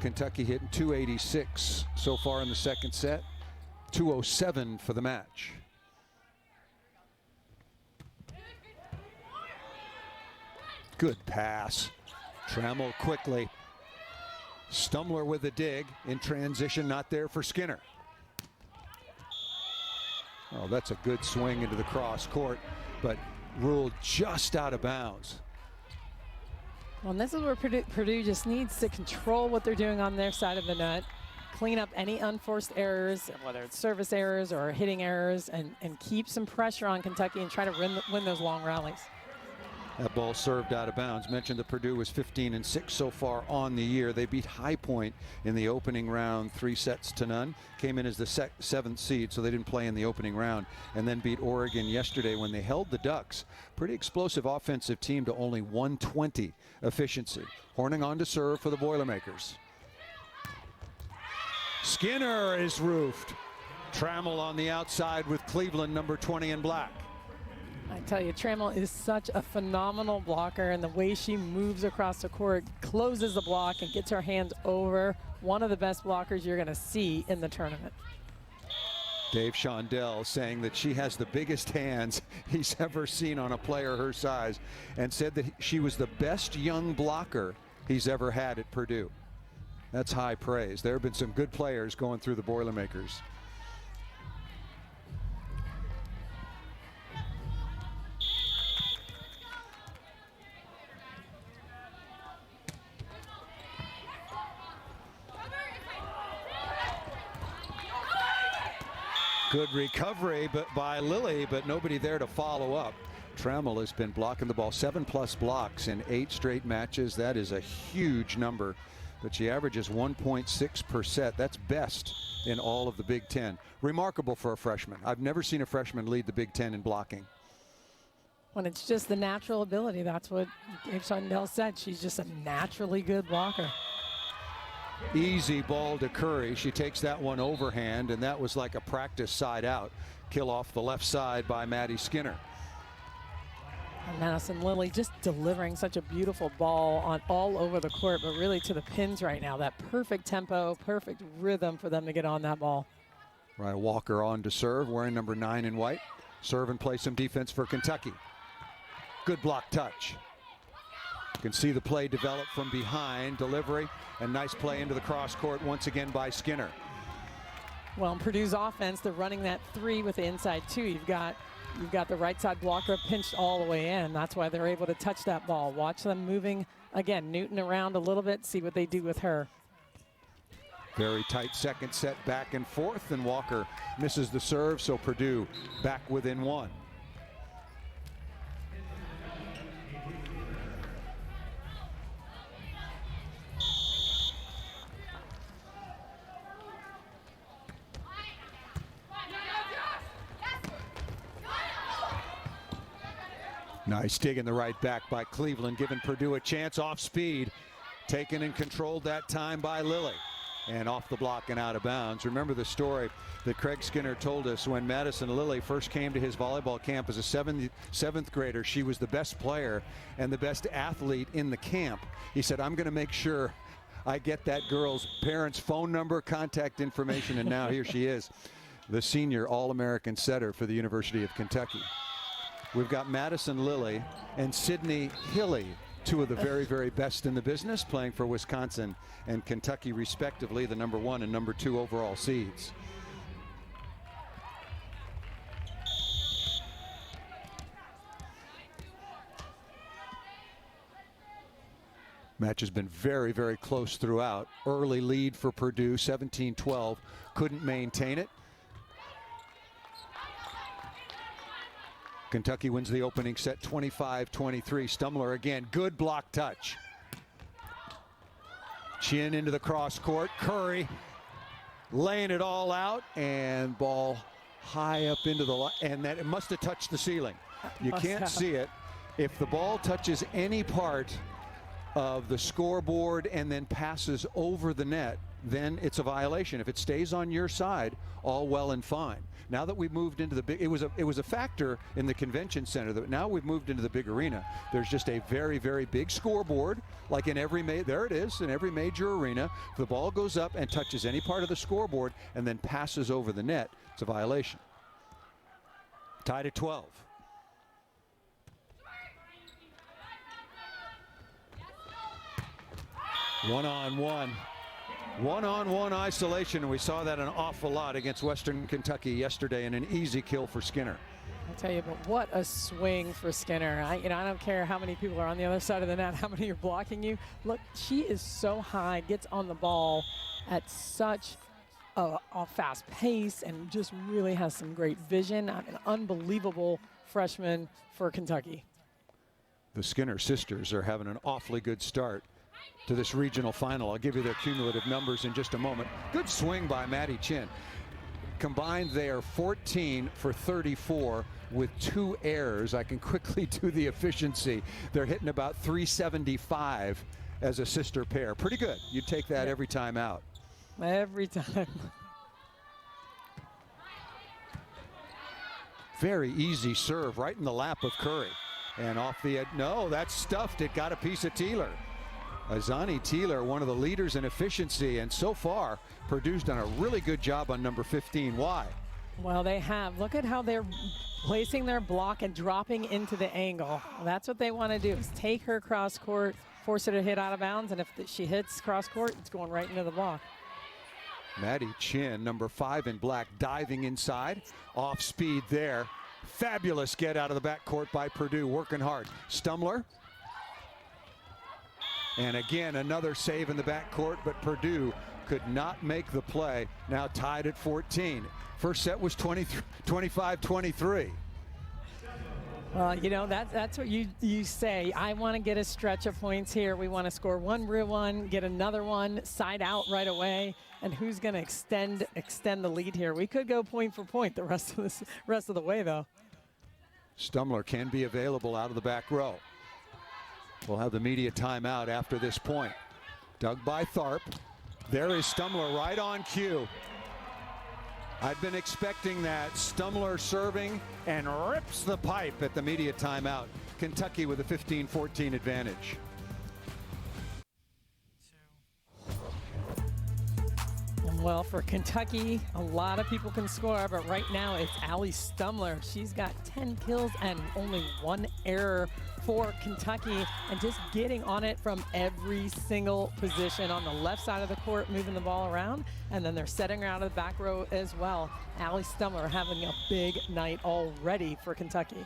Kentucky hitting 286 so far in the second set. 207 for the match. Good pass. Trammell quickly. Stumler with a dig in transition, not there for Skinner. Oh, that's a good swing into the cross court, but ruled just out of bounds. Well, and this is where Purdue just needs to control what they're doing on their side of the net, clean up any unforced errors, whether it's service errors or hitting errors, and keep some pressure on Kentucky and try to win those long rallies. That ball served out of bounds. Mentioned that Purdue was 15-6 so far on the year. They beat High Point in the opening round 3-0. Came in as the 7th seed, so they didn't play in the opening round. And then beat Oregon yesterday when they held the Ducks. Pretty explosive offensive team to only 120 efficiency. Horning on to serve for the Boilermakers. Skinner is roofed. Trammell on the outside with Cleveland, number 20 in black. I tell you, Trammell is such a phenomenal blocker, and the way she moves across the court, closes the block and gets her hands over. One of the best blockers you're going to see in the tournament. Dave Shondell saying that she has the biggest hands he's ever seen on a player her size, and said that she was the best young blocker he's ever had at Purdue. That's high praise. There have been some good players going through the Boilermakers. Good recovery by Lilly, but nobody there to follow up. Trammell has been blocking the ball 7+ blocks in 8 straight matches. That is a huge number, but she averages 1.6 per set. That's best in all of the Big Ten. Remarkable for a freshman. I've never seen a freshman lead the Big Ten in blocking. When it's just the natural ability, that's what Dave Shondell said. She's just a naturally good blocker. Easy ball to Curry. She takes that one overhand, and that was like a practice side out. Kill off the left side by Maddie Skinner. And Madison Lilly just delivering such a beautiful ball on all over the court, but really to the pins right now. That perfect tempo, perfect rhythm for them to get on that ball. Ryan Walker on to serve, wearing number 9 in white. Serve and play some defense for Kentucky. Good block touch. You can see the play develop from behind, delivery, and nice play into the cross court once again by Skinner. Well, in Purdue's offense, they're running that 3 with the inside 2. You've got the right side blocker pinched all the way in. That's why they're able to touch that ball. Watch them moving, again, Newton around a little bit, see what they do with her. Very tight second set back and forth, and Walker misses the serve, so Purdue back within 1. Nice dig in the right back by Cleveland, giving Purdue a chance off speed. Taken and controlled that time by Lilly. And off the block and out of bounds. Remember the story that Craig Skinner told us when Madison Lilly first came to his volleyball camp as a seventh grader. She was the best player and the best athlete in the camp. He said, I'm going to make sure I get that girl's parents' phone number, contact information, and now here she is, the senior All-American setter for the University of Kentucky. We've got Madison Lilly and Sydney Hilly, 2 of the very, very best in the business, playing for Wisconsin and Kentucky respectively, the number 1 and number 2 overall seeds. Match has been very, very close throughout. Early lead for Purdue, 17-12, couldn't maintain it. Kentucky wins the opening set 25-23. Stumler again, good block touch. Chin into the cross court. Curry laying it all out, and ball high up into the line, and that it must have touched the ceiling. You can't see it. If the ball touches any part of the scoreboard and then passes over the net, then it's a violation. If it stays on your side, all well and fine. Now that we've moved into the big, it was a factor in the convention center, that now we've moved into the big arena. There's just a very, very big scoreboard, like in every there it is in every major arena. If the ball goes up and touches any part of the scoreboard and then passes over the net, it's a violation. Tied at 12. One-on-one isolation, and we saw that an awful lot against Western Kentucky yesterday, and an easy kill for Skinner. I'll tell you, but what a swing for Skinner. I don't care how many people are on the other side of the net, how many are blocking you. Look, she is so high, gets on the ball at such a fast pace, and just really has some great vision. An unbelievable freshman for Kentucky. The Skinner sisters are having an awfully good start to this regional final. I'll give you their cumulative numbers in just a moment. Good swing by Maddie Chin. Combined, they are 14 for 34 with 2 errors. I can quickly do the efficiency. They're hitting about 375 as a sister pair. Pretty good. You'd take that every time out. Every time. Very easy serve right in the lap of Curry. And off the edge. No, that's stuffed. It got a piece of Teeler. Azani Teeler, one of the leaders in efficiency, and so far Purdue's done a really good job on number 15. Why? Well, they have. Look at how they're placing their block and dropping into the angle. That's what they want to do, is take her cross court, force her to hit out of bounds, and if she hits cross court, it's going right into the block. Maddie Chin, number 5 in black, diving inside, off speed there. Fabulous get out of the backcourt by Purdue, working hard. Stumler. And again, another save in the backcourt, but Purdue could not make the play. Now tied at 14. First set was 25-23. Well, you know, that's what you say. I want to get a stretch of points here. We want to score one real one, get another one, side out right away. And who's going to extend the lead here? We could go point for point the rest of the way, though. Stumler can be available out of the back row. We'll have the media timeout after this point. Dug by Tharp. There is Stumler right on cue. I've been expecting that. Stumler serving and rips the pipe at the media timeout. Kentucky with a 15-14 advantage. Well, for Kentucky, a lot of people can score, but right now it's Allie Stumler. She's got 10 kills and only 1 error for Kentucky, and just getting on it from every single position on the left side of the court, moving the ball around, and then they're setting her out of the back row as well. Allie Stumler having a big night already for Kentucky.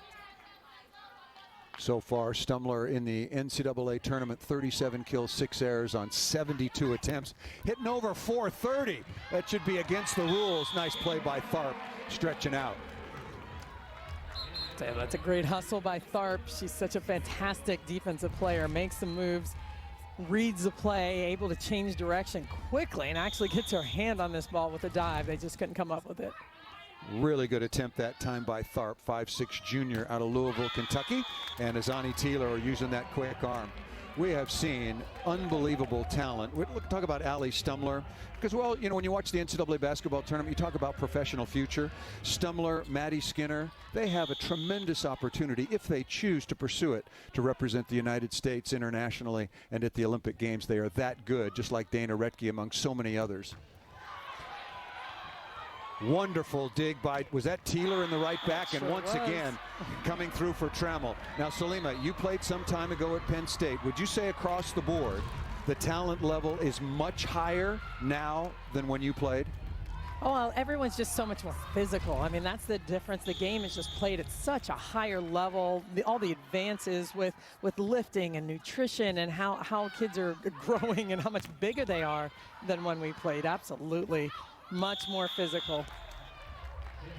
So far, Stumler in the NCAA tournament, 37 kills, 6 errors on 72 attempts, hitting over 430. That should be against the rules. Nice play by Tharp, stretching out. That's a great hustle by Tharp. She's such a fantastic defensive player. Makes some moves, reads the play, able to change direction quickly, and actually gets her hand on this ball with a dive. They just couldn't come up with it. Really good attempt that time by Tharp, 5'6" junior out of Louisville, Kentucky. And Azani Teeler are using that quick arm. We have seen unbelievable talent. Look, talk about Allie Stumler. Because, well, you know, when you watch the NCAA basketball tournament, you talk about professional future. Stumler, Maddie Skinner, they have a tremendous opportunity, if they choose to pursue it, to represent the United States internationally and at the Olympic Games. They are that good, just like Dana Retke among so many others. Wonderful dig by, was that Teeler in the right back? And once again, coming through for Trammell. Now, Salima, you played some time ago at Penn State. Would you say across the board, the talent level is much higher now than when you played? Oh, well, everyone's just so much more physical. I mean, that's the difference. The game is just played at such a higher level. All the advances with lifting and nutrition and how kids are growing and how much bigger they are than when we played. Absolutely. Much more physical.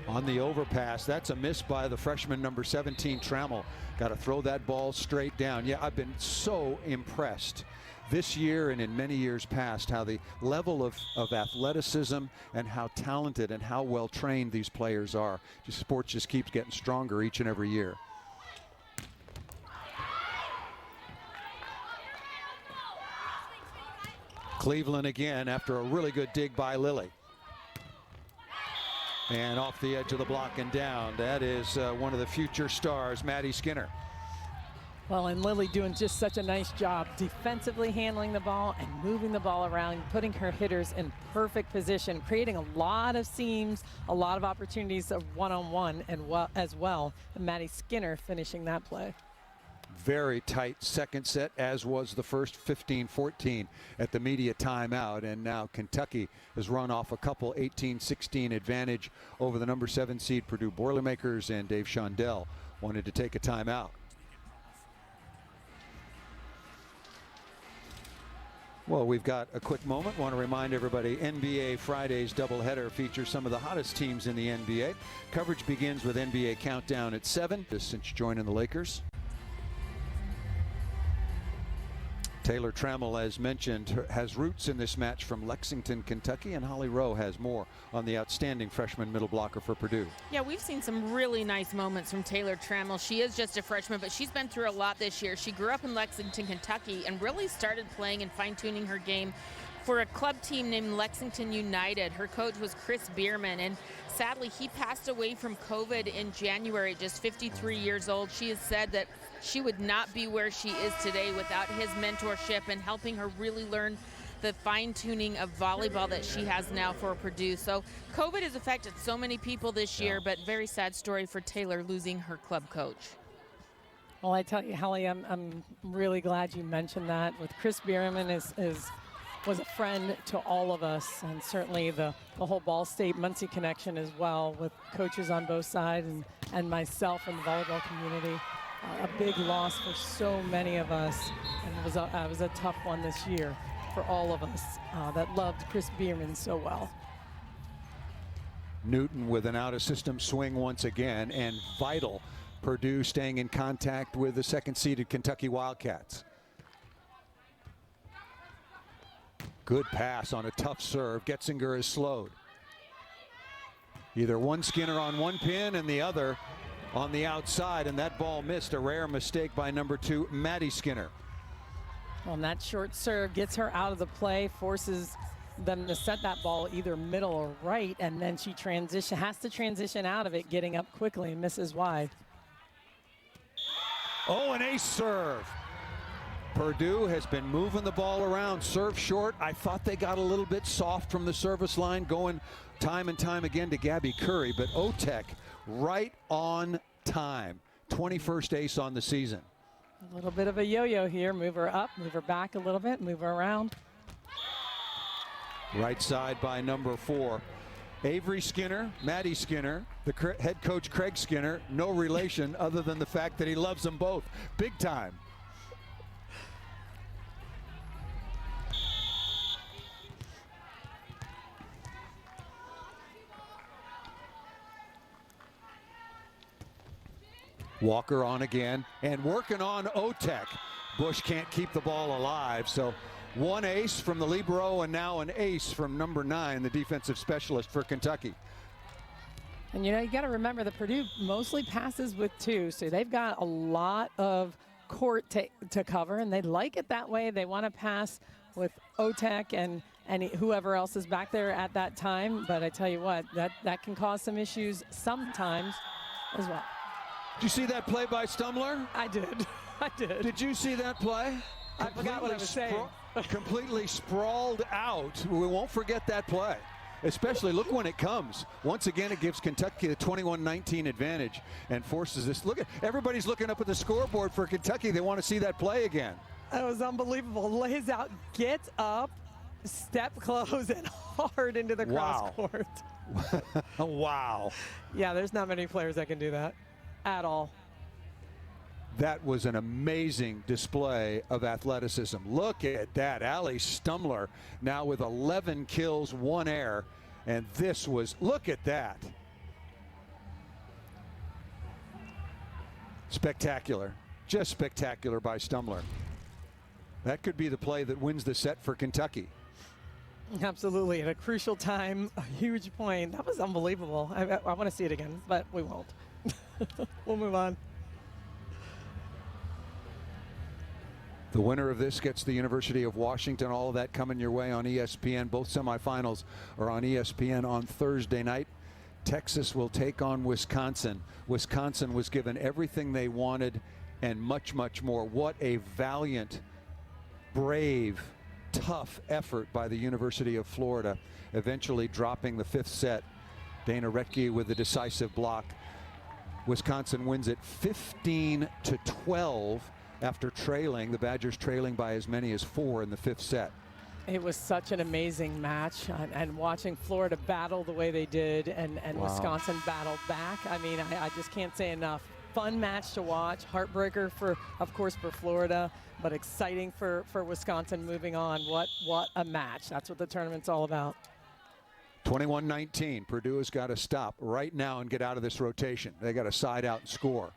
On the overpass, that's a miss by the freshman number 17, Trammell. Got to throw that ball straight down. Yeah, I've been so impressed this year and in many years past how the level of athleticism and how talented and how well trained these players are. Sports just keeps getting stronger each and every year. Cleveland again after a really good dig by Lilly. And off the edge of the block and down. That is one of the future stars, Maddie Skinner. Well, and Lilly doing just such a nice job defensively handling the ball and moving the ball around, putting her hitters in perfect position, creating a lot of seams, a lot of opportunities of one-on-one as well. And Maddie Skinner finishing that play. Very tight second set, as was the first, 15-14 at the media timeout. And now Kentucky has run off a couple 18-16 advantage over the number 7 seed Purdue Boilermakers, and Dave Shondell wanted to take a timeout. Well, we've got a quick moment. Want to remind everybody, NBA Friday's doubleheader features some of the hottest teams in the NBA. Coverage begins with NBA Countdown at 7. Since joining the Lakers. Taylor Trammell, as mentioned, has roots in this match from Lexington, Kentucky, and Holly Rowe has more on the outstanding freshman middle blocker for Purdue. Yeah, we've seen some really nice moments from Taylor Trammell. She is just a freshman, but she's been through a lot this year. She grew up in Lexington, Kentucky, and really started playing and fine-tuning her game for a club team named Lexington United. Her coach was Chris Bierman, and sadly, he passed away from COVID in January, just 53 years old. She has said that she would not be where she is today without his mentorship and helping her really learn the fine-tuning of volleyball that she has now for Purdue. So COVID has affected so many people this year, but very sad story for Taylor losing her club coach. Well, I tell you, Holly, I'm really glad you mentioned that. With Chris Bierman was a friend to all of us, and certainly the whole Ball State Muncie connection as well, with coaches on both sides and myself and the volleyball community. A big loss for so many of us, and it was a tough one this year for all of us that loved Chris Bierman so well. Newton with an out-of-system swing once again, and vital. Purdue staying in contact with the second-seeded Kentucky Wildcats. Good pass on a tough serve. Getzinger is slowed. Either one Skinner on one pin and the other on the outside, and that ball missed. A rare mistake by number 2, Maddie Skinner. Well, and that short serve gets her out of the play, forces them to set that ball either middle or right, and then she has to transition out of it, getting up quickly, and misses wide. Oh, an ace serve. Purdue has been moving the ball around, serve short. I thought they got a little bit soft from the service line, going time and time again to Gabby Curry, but Otek right on time. 21st ace on the season. A little bit of a yo-yo here. Move her up, move her back a little bit, move her around. Right side by number 4. Avery Skinner, Maddie Skinner, the head coach Craig Skinner, no relation other than the fact that he loves them both big time. Walker on again and working on Otek. Bush can't keep the ball alive, so one ace from the libero and now an ace from number 9, the defensive specialist for Kentucky. And you know, you got to remember that Purdue mostly passes with 2, so they've got a lot of court to cover, and they like it that way. They want to pass with Otek and whoever else is back there at that time, but I tell you what, that can cause some issues sometimes as well. Did you see that play by Stumler? I did. I did. Did you see that play? I forgot what I was saying. Completely sprawled out. We won't forget that play. Especially, look when it comes. Once again, it gives Kentucky the 21-19 advantage and forces this. Look at, everybody's looking up at the scoreboard for Kentucky. They want to see that play again. That was unbelievable. Lays out, gets up, step close, and hard into the cross court. Wow. Yeah, there's not many players that can do that at all. That was an amazing display of athleticism. Look at that. Allie Stumler now with 11 kills, 1 air. And this was, look at that. Spectacular. Just spectacular by Stumler. That could be the play that wins the set for Kentucky. Absolutely. At a crucial time, a huge point. That was unbelievable. I want to see it again, but we won't. We'll move on. The winner of this gets the University of Washington. All of that coming your way on ESPN. Both semifinals are on ESPN on Thursday night. Texas will take on Wisconsin. Wisconsin was given everything they wanted and much, much more. What a valiant, brave, tough effort by the University of Florida, eventually dropping the 5th set. Dana Retke with the decisive block. Wisconsin wins it 15-12 after trailing, the Badgers trailing by as many as 4 in the 5th set. It was such an amazing match, and watching Florida battle the way they did and wow. Wisconsin battle back. I mean, I just can't say enough. Fun match to watch, heartbreaker of course for Florida, but exciting for Wisconsin moving on. What a match. That's what the tournament's all about. 21-19, Purdue has got to stop right now and get out of this rotation. They got to side out and score.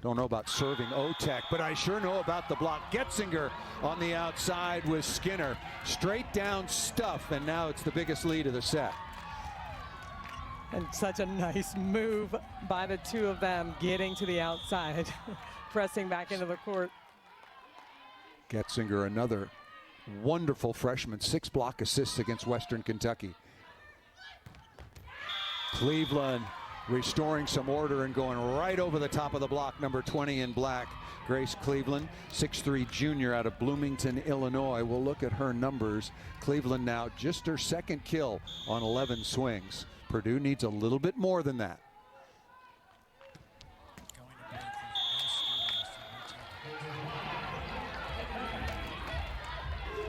Don't know about serving Otek, but I sure know about the block. Getzinger on the outside with Skinner. Straight down stuff, and now it's the biggest lead of the set. And such a nice move by the two of them, getting to the outside, pressing back into the court. Getzinger, another wonderful freshman, 6 block assists against Western Kentucky. Cleveland restoring some order and going right over the top of the block, number 20 in black, Grace Cleveland, 6'3" junior out of Bloomington, Illinois. We'll look at her numbers. Cleveland now just her 2nd kill on 11 swings. Purdue needs a little bit more than that.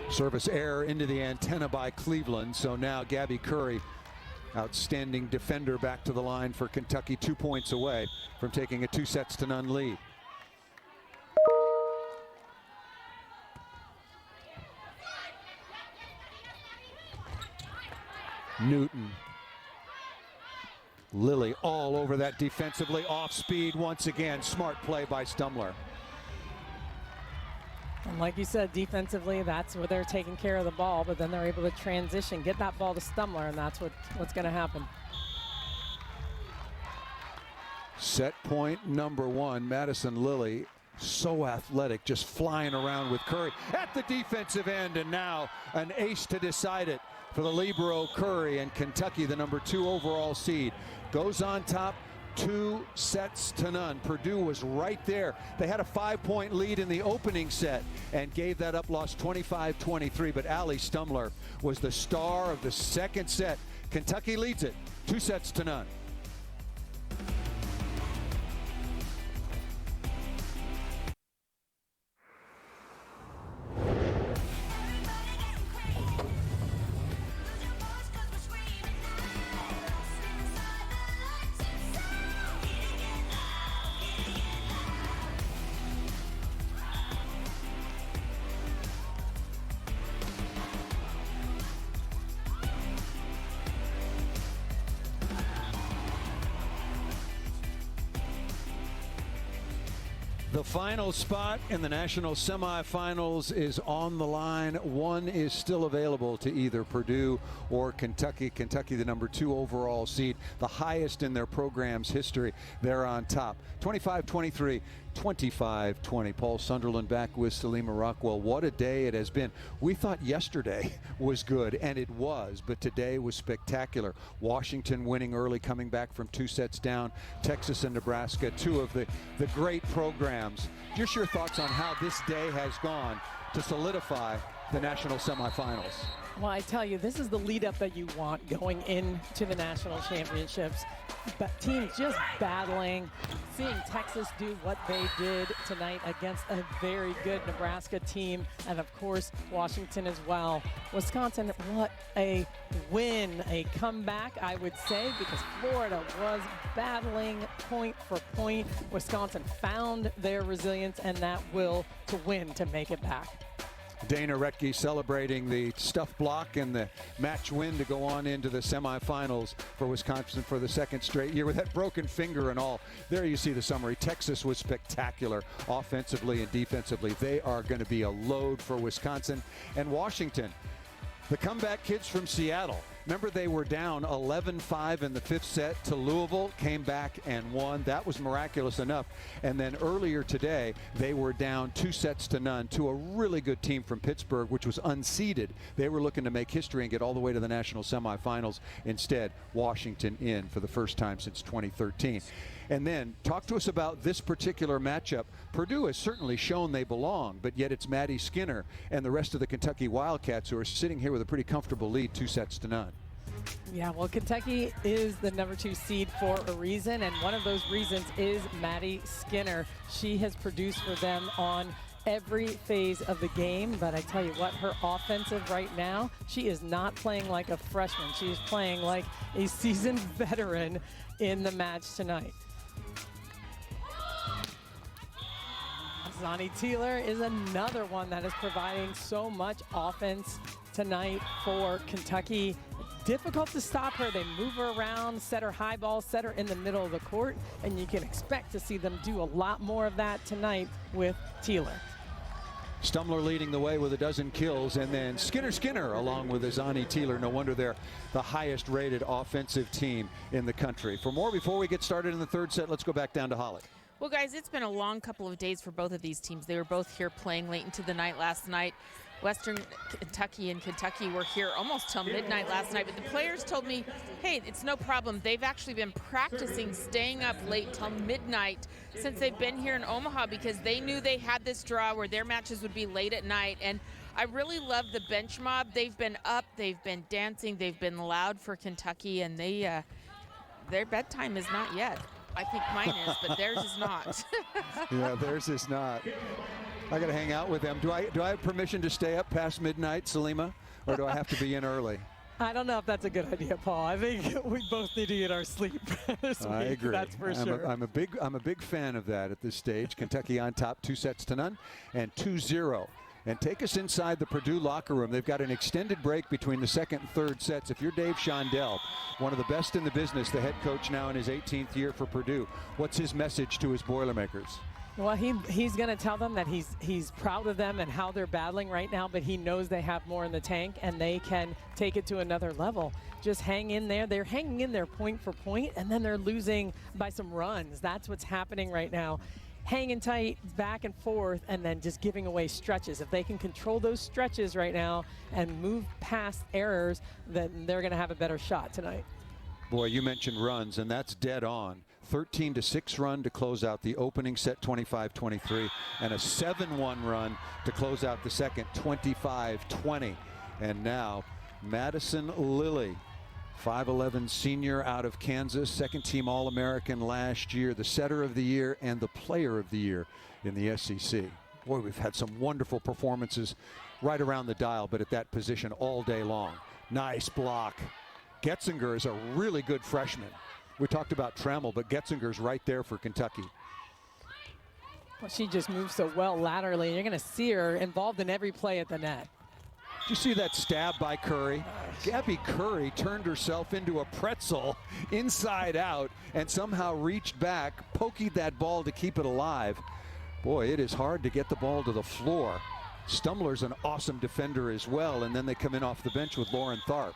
Service error into the antenna by Cleveland, so now Gabby Curry, outstanding defender, back to the line for Kentucky, 2 points away from taking a 2-0 lead. Newton. Lilly all over that defensively, off speed once again. Smart play by Stumler. And like you said, defensively, that's where they're taking care of the ball, but then they're able to transition, get that ball to Stumler, and that's what's going to happen. Set point number 1, Madison Lilly, so athletic, just flying around with Curry at the defensive end, and now an ace to decide it for the libero Curry, and Kentucky, the number 2 overall seed, goes on top 2-0. Purdue was right there. They had a 5-point lead in the opening set and gave that up, lost 25-23, but Allie Stumler was the star of the 2nd set. Kentucky leads it 2-0. The final spot in the national semifinals is on the line. One is still available to either Purdue or Kentucky. Kentucky, the number 2 overall seed, the highest in their program's history. They're on top. 25-23, 25-20. Paul Sunderland back with Salima Rockwell. What a day it has been. We thought yesterday was good, and it was, but today was spectacular. Washington winning early, coming back from 2 sets down. Texas and Nebraska, 2 of the great programs. Just your thoughts on how this day has gone to solidify the national semifinals. Well, I tell you, this is the lead up that you want going into the national championships. But teams just battling, seeing Texas do what they did tonight against a very good Nebraska team, and of course Washington as well. Wisconsin, what a win, a comeback, I would say, because Florida was battling point for point. Wisconsin found their resilience and that will to win to make it back. Dana Rettke celebrating the stuff block and the match win to go on into the semifinals for Wisconsin for the 2nd straight year with that broken finger and all. There you see the summary. Texas was spectacular offensively and defensively. They are going to be a load for Wisconsin. And Washington, the comeback kids from Seattle. Remember, they were down 11-5 in the 5th set to Louisville, came back and won. That was miraculous enough. And then earlier today, they were down 2-0 to a really good team from Pittsburgh, which was unseeded. They were looking to make history and get all the way to the national semifinals. Instead, Washington in for the first time since 2013. And then talk to us about this particular matchup. Purdue has certainly shown they belong, but yet it's Maddie Skinner and the rest of the Kentucky Wildcats who are sitting here with a pretty comfortable lead, 2-0. Yeah, well, Kentucky is the number 2 seed for a reason, and one of those reasons is Maddie Skinner. She has produced for them on every phase of the game, but I tell you what, her offensive right now, she is not playing like a freshman. She is playing like a seasoned veteran in the match tonight. Zani Teeler is another one that is providing so much offense tonight for Kentucky. difficult to stop her. They move her around, set her high ball, set her in the middle of the court, and you can expect to see them do a lot more of that tonight with Teeler. Stumler leading the way with a dozen kills, and then Skinner along with Azani Teeler. No wonder they're the highest rated offensive team in the country. For more, before we get started in the third set, let's go back down to Holly. Well, guys, it's been a long couple of days for both of these teams. They were both here playing late into the night last night. Western Kentucky and Kentucky were here almost till midnight last night, but the players told me, hey, it's no problem. They've actually been practicing staying up late till midnight since they've been here in Omaha because they knew they had this draw where their matches would be late at night. And I really love the bench mob. They've been up, they've been dancing, they've been loud for Kentucky, and their bedtime is not yet. I think mine is, but theirs is not. Yeah, theirs is not. I got to hang out with them. Do I have permission to stay up past midnight, Salima, or do I have to be in early? I don't know if that's a good idea, Paul. I think we both need to get our sleep this week. I agree. That's for sure. I'm a big fan of that at this stage. Kentucky on top 2-0 and 2-0. And take us inside the Purdue locker room. They've got an extended break between the second and third sets. If you're Dave Shondell, one of the best in the business, the head coach now in his 18th year for Purdue, what's his message to his Boilermakers? Well, he's going to tell them that he's proud of them and how they're battling right now, but he knows they have more in the tank and they can take it to another level. Just hang in there. They're hanging in there point for point, and then they're losing by some runs. That's what's happening right now. Hanging tight, back and forth, and then just giving away stretches. If they can control those stretches right now and move past errors, then they're going to have a better shot tonight. Boy, you mentioned runs, and that's dead on. 13-6 run to close out the opening set, 25-23, and a 7-1 run to close out the second, 25-20. And now Madison Lilly, 5'11" senior out of Kansas, second-team All-American last year, the setter of the year and the player of the year in the SEC. Boy, we've had some wonderful performances right around the dial, but at that position all day long. Nice block. Getzinger is a really good freshman. We talked about Trammell, but Getzinger's right there for Kentucky. Well, she just moves so well laterally, and you're going to see her involved in every play at the net. Did you see that stab by Curry? Gabby Curry turned herself into a pretzel inside out and somehow reached back, poked that ball to keep it alive. Boy, it is hard to get the ball to the floor. Stumler's an awesome defender as well, and then they come in off the bench with Lauren Tharp.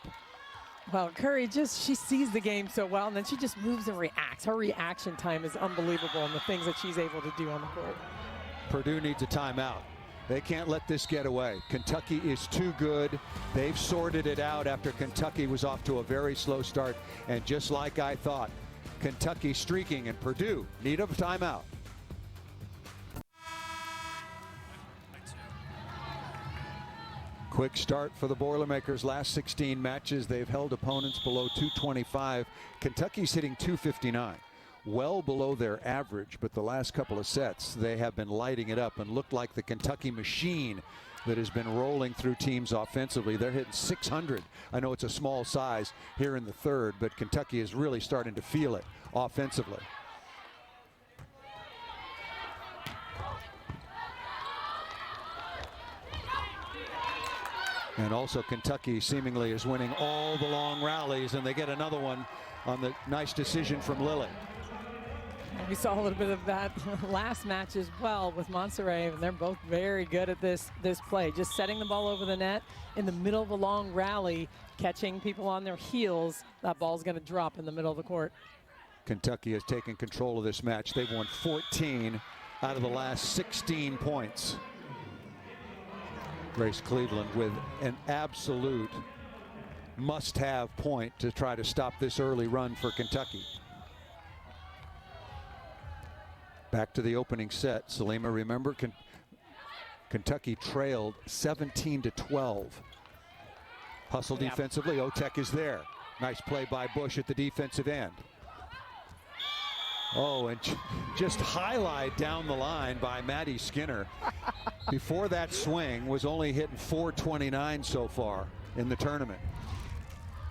Well, Curry she sees the game so well, and then she just moves and reacts. Her reaction time is unbelievable, and the things that she's able to do on the court. Purdue needs a timeout. They can't let this get away. Kentucky is too good. They've sorted it out after Kentucky was off to a very slow start. And just like I thought, Kentucky streaking, and Purdue need a timeout. Quick start for the Boilermakers. Last 16 matches, they've held opponents below 225. Kentucky's hitting 259. Well below their average, but the last couple of sets they have been lighting it up and looked like the Kentucky machine that has been rolling through teams offensively. They're hitting 600. I know it's a small size here in the third, but Kentucky is really starting to feel it offensively. And also Kentucky seemingly is winning all the long rallies, and they get another one on the nice decision from Lilly. We saw a little bit of that last match as well with Monserrat, and they're both very good at this play. Just setting the ball over the net in the middle of a long rally, catching people on their heels. That ball's going to drop in the middle of the court. Kentucky has taken control of this match. They've won 14 out of the last 16 points. Grace Cleveland with an absolute must-have point to try to stop this early run for Kentucky. Back to the opening set. Salima, remember, Kentucky trailed 17-12. Hustle defensively. Otek is there. Nice play by Bush at the defensive end. Oh, and just highlight down the line by Maddie Skinner. Before that swing was only hitting .429 so far in the tournament.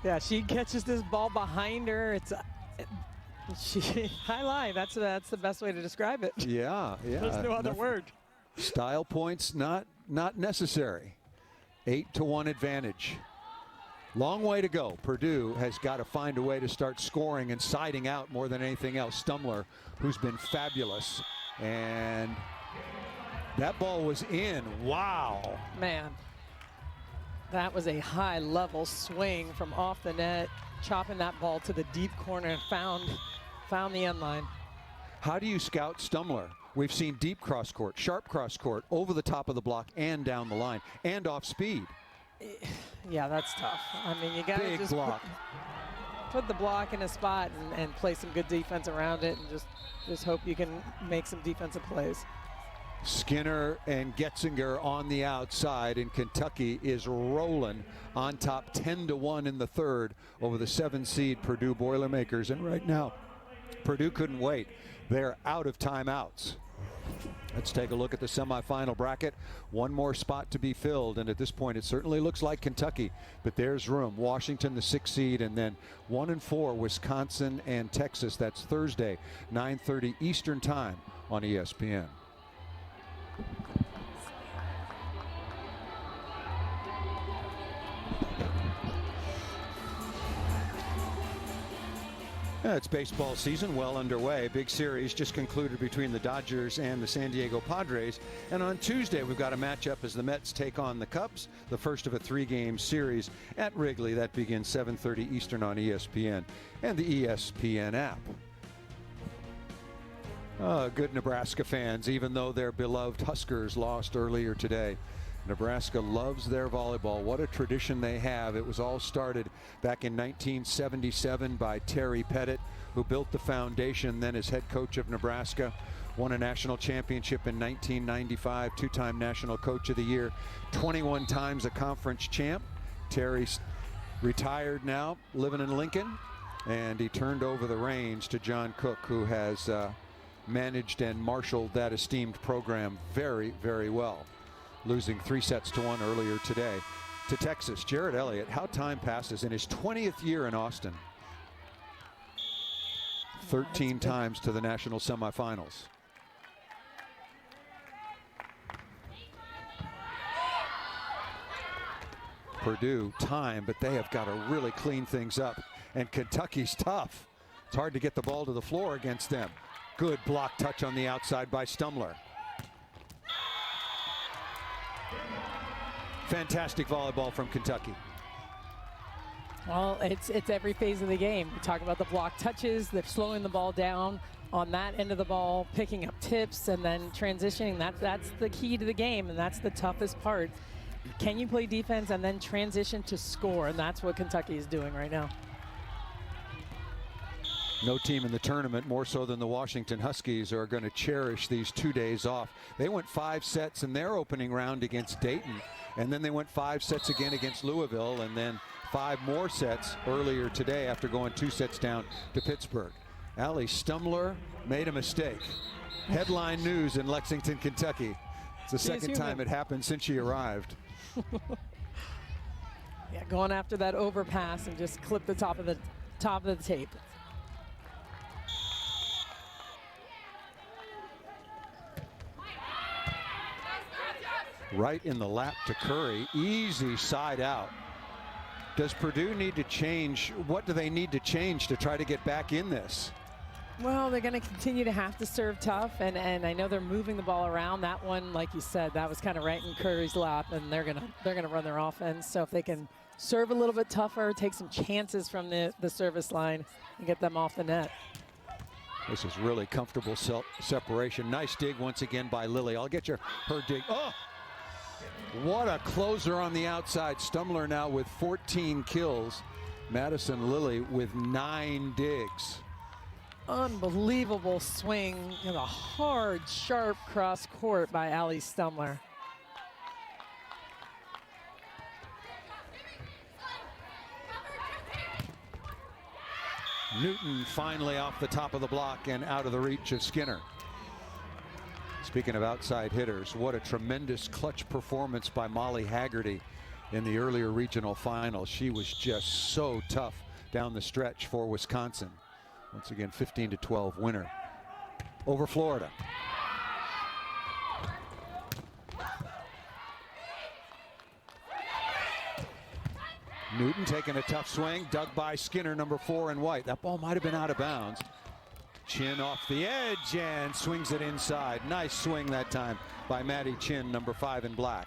Yeah, she catches this ball behind her. Highlight. That's the best way to describe it. Yeah. There's no other word. Style points not necessary. 8-1 advantage. Long way to go. Purdue has got to find a way to start scoring and siding out more than anything else. Stumler, who's been fabulous. And that ball was in. Wow. Man, that was a high-level swing from off the net, chopping that ball to the deep corner and found the end line. How do you scout Stumler? We've seen deep cross court, sharp cross court, over the top of the block and down the line, and off speed. Yeah, that's tough. I mean, you got to just put the block in a spot and play some good defense around it, and just hope you can make some defensive plays. Skinner and Getzinger on the outside, and Kentucky is rolling on top 10-1 in the third over the 7-seed Purdue Boilermakers. And right now, Purdue couldn't wait. They're out of timeouts. Let's take a look at the semifinal bracket. One more spot to be filled, and at this point it certainly looks like Kentucky, but there's room. Washington, the 6th seed, and then 1 and 4 Wisconsin and Texas. That's Thursday, 9:30 Eastern Time on ESPN. It's baseball season well underway. Big series just concluded between the Dodgers and the San Diego Padres. And on Tuesday, we've got a matchup as the Mets take on the Cubs, the first of a 3-game series at Wrigley. That begins 7:30 Eastern on ESPN and the ESPN app. Good Nebraska fans, even though their beloved Huskers lost earlier today. Nebraska loves their volleyball. What a tradition they have. It was all started back in 1977 by Terry Pettit, who built the foundation, then as head coach of Nebraska. Won a national championship in 1995, 2-time National Coach of the Year, 21 times a conference champ. Terry's retired now, living in Lincoln, and he turned over the reins to John Cook, who has managed and marshaled that esteemed program very, very well. Losing 3-1 earlier today to Texas. Jared Elliott, how time passes, in his 20th year in Austin. 13 times to the national semifinals. Purdue time, but they have got to really clean things up. And Kentucky's tough. It's hard to get the ball to the floor against them. Good block touch on the outside by Stumler. Fantastic volleyball from Kentucky. Well, it's every phase of the game. We talk about the block touches, they're slowing the ball down on that end of the ball, picking up tips, and then transitioning. That's the key to the game, and that's the toughest part. Can you play defense and then transition to score? And that's what Kentucky is doing right now. No team in the tournament, more so than the Washington Huskies, are going to cherish these 2 days off. They went 5 sets in their opening round against Dayton, and then they went 5 sets again against Louisville, and then 5 more sets earlier today after going 2 sets down to Pittsburgh. Allie Stumler made a mistake. Headline news in Lexington, Kentucky. It's the second time it happened since she arrived. Yeah, going after that overpass and just clip the top of the tape. Right in the lap to Curry. Easy side out. Does Purdue need to change? What do they need to change to try to get back in this? Well, they're going to continue to have to serve tough, and I know they're moving the ball around. That one, like you said, that was kind of right in Curry's lap, and they're gonna run their offense. So if they can serve a little bit tougher, take some chances from the service line, and get them off the net. This is really comfortable separation. Nice dig once again by Lilly. I'll get her dig. Oh! What a closer on the outside. Stumler now with 14 kills. Madison Lilly with 9 digs. Unbelievable swing and a hard, sharp cross court by Allie Stumler. Newton finally off the top of the block and out of the reach of Skinner. Speaking of outside hitters, what a tremendous clutch performance by Molly Haggerty in the earlier regional final. She was just so tough down the stretch for Wisconsin. Once again, 15-12 winner over Florida. Newton taking a tough swing, dug by Skinner, number 4 in white. That ball might have been out of bounds. Chin off the edge and swings it inside. Nice swing that time by Maddie Chin, number 5 in black.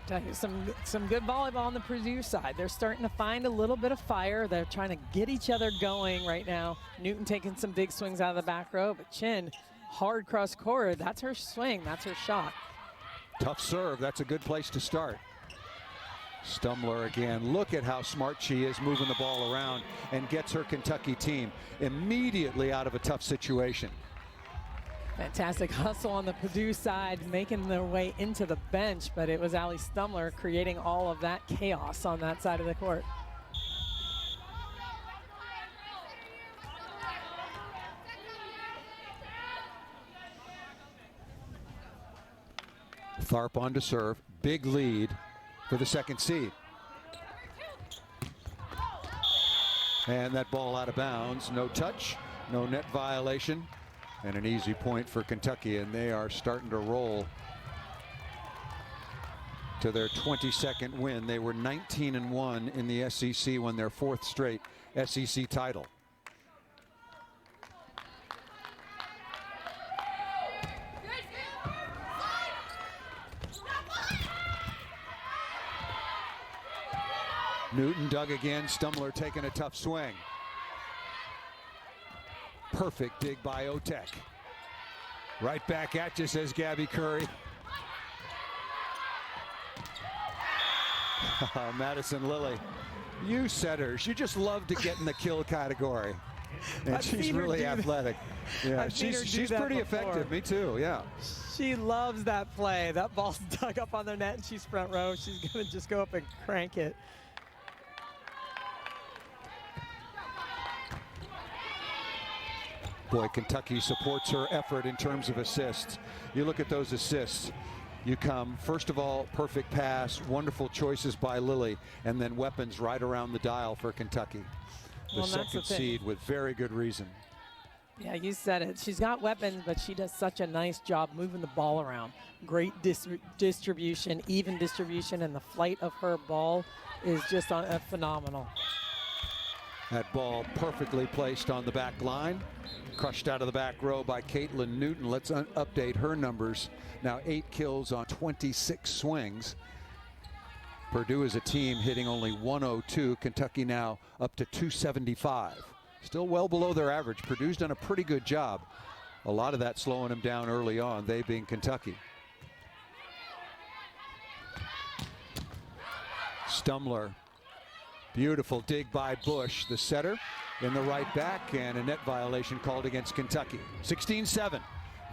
Tell you, some good volleyball on the Purdue side. They're starting to find a little bit of fire. They're trying to get each other going right now. Newton taking some big swings out of the back row, but Chin, hard cross court. That's her swing. That's her shot. Tough serve. That's a good place to start. Stumbler again. Look at how smart she is moving the ball around and gets her Kentucky team immediately out of a tough situation. Fantastic hustle on the Purdue side, making their way into the bench, but it was Allie Stumbler creating all of that chaos on that side of the court. Tharp on to serve. Big lead for the second seed. And that ball out of bounds. No touch, no net violation, and an easy point for Kentucky, and they are starting to roll to their 22nd win. They were 19-1 in the SEC, won their 4th straight SEC title. Newton dug again, Stumbler taking a tough swing. Perfect dig by Otek. Right back at you, says Gabby Curry. Madison Lilly, you setters, you just love to get in the kill category. And she's really athletic. Yeah, she's pretty effective. Me too, yeah. She loves that play. That ball's dug up on the net and she's front row. She's gonna just go up and crank it. Boy, Kentucky supports her effort in terms of assists. You look at those assists. You come, first of all, perfect pass, wonderful choices by Lilly, and then weapons right around the dial for Kentucky. The second seed with very good reason. Yeah, you said it. She's got weapons, but she does such a nice job moving the ball around. Great distribution, even distribution, and the flight of her ball is just phenomenal. That ball perfectly placed on the back line. Crushed out of the back row by Caitlin Newton. Let's update her numbers. Now 8 kills on 26 swings. Purdue is a team hitting only 102. Kentucky now up to 275. Still well below their average. Purdue's done a pretty good job. A lot of that slowing them down early on, they being Kentucky. Stumbler. Beautiful dig by Bush, the setter, in the right back, and a net violation called against Kentucky. 16-7.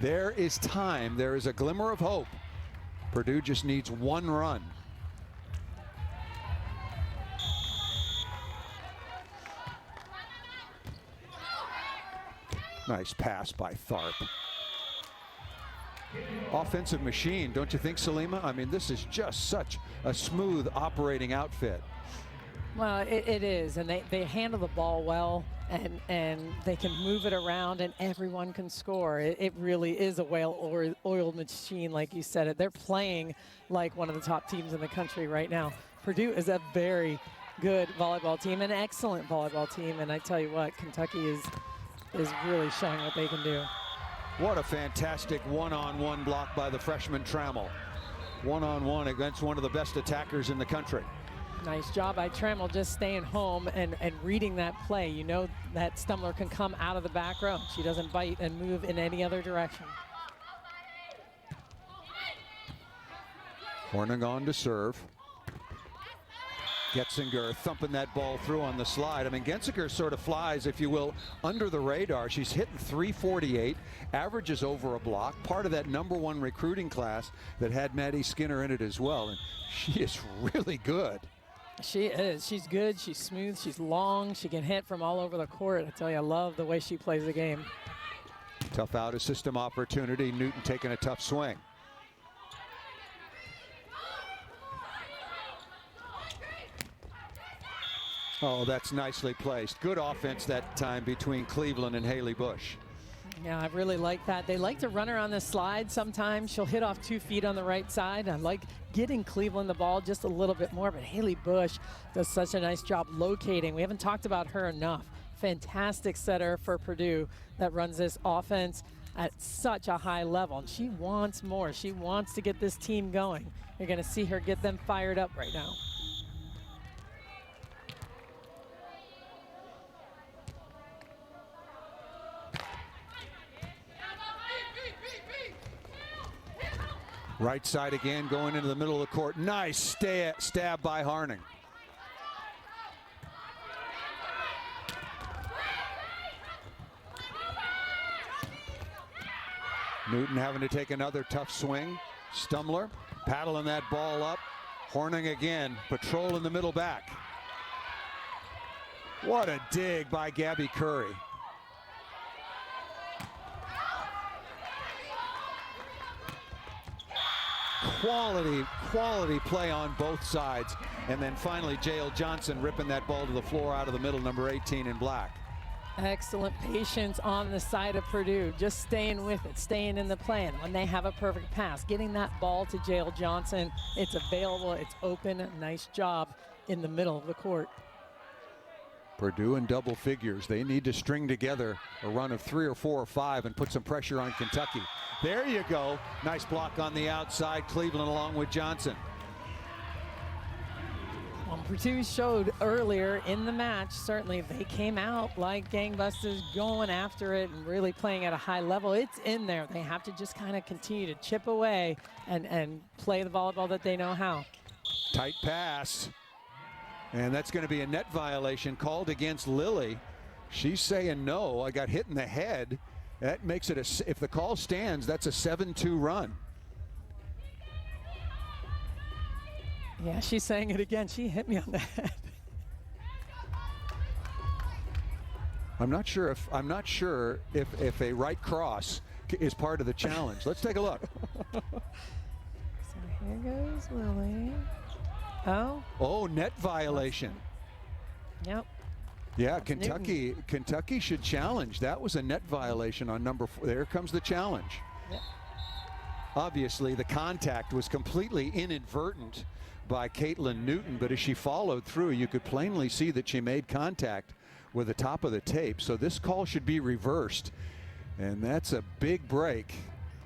There is time. There is a glimmer of hope. Purdue just needs 1 run. Nice pass by Tharp. Offensive machine, don't you think, Salima? I mean, this is just such a smooth operating outfit. Well, it is, and they handle the ball well, and they can move it around, and everyone can score. It really is a well-oiled machine, like you said. They're playing like one of the top teams in the country right now. Purdue is a very good volleyball team, an excellent volleyball team, and I tell you what, Kentucky is really showing what they can do. What a fantastic one-on-one block by the freshman Trammell. One-on-one against one of the best attackers in the country. Nice job by Trammell, just staying home and reading that play. You know that Stumbler can come out of the back row. She doesn't bite and move in any other direction. Horning on to serve. Getzinger thumping that ball through on the slide. I mean, Getzinger sort of flies, if you will, under the radar. She's hitting 348, averages over a block, part of that #1 recruiting class that had Maddie Skinner in it as well. And she is really good. She is. She's good. She's smooth. She's long. She can hit from all over the court. I tell you, I love the way she plays the game. Tough out of system opportunity. Newton taking a tough swing. Oh, that's nicely placed. Good offense that time between Cleveland and Haley Bush. Yeah, I really like that. They like to run her on the slide sometimes. She'll hit off 2 feet on the right side. I like getting Cleveland the ball just a little bit more, but Haley Bush does such a nice job locating. We haven't talked about her enough. Fantastic setter for Purdue that runs this offense at such a high level. And she wants more. She wants to get this team going. You're going to see her get them fired up right now. Right side again, going into the middle of the court. Nice stab by Harning. Newton having to take another tough swing. Stumler paddling that ball up. Horning again, patrol in the middle back. What a dig by Gabby Curry. Quality play on both sides. And then finally, Jael Johnson ripping that ball to the floor out of the middle, number 18 in black. Excellent patience on the side of Purdue, just staying with it, staying in the plan. When they have a perfect pass, getting that ball to Jael Johnson, it's available, it's open. Nice job in the middle of the court. Purdue in double figures. They need to string together a run of 3 or 4 or 5 and put some pressure on Kentucky. There you go. Nice block on the outside. Cleveland along with Johnson. Well, Purdue showed earlier in the match, certainly they came out like gangbusters, going after it and really playing at a high level. It's in there. They have to just kind of continue to chip away and play the volleyball that they know how. Tight pass. And that's going to be a net violation called against Lilly. She's saying no. I got hit in the head. That makes it if the call stands, that's a 7-2 run. Yeah, she's saying it again. She hit me on the head. I'm not sure if a right cross is part of the challenge. Let's take a look. So here goes Lilly. Oh, net violation. Yep. Yeah, Kentucky should challenge. That was a net violation on number 4. There comes the challenge. Yep. Obviously, the contact was completely inadvertent by Caitlin Newton, but as she followed through, you could plainly see that she made contact with the top of the tape. So this call should be reversed. And that's a big break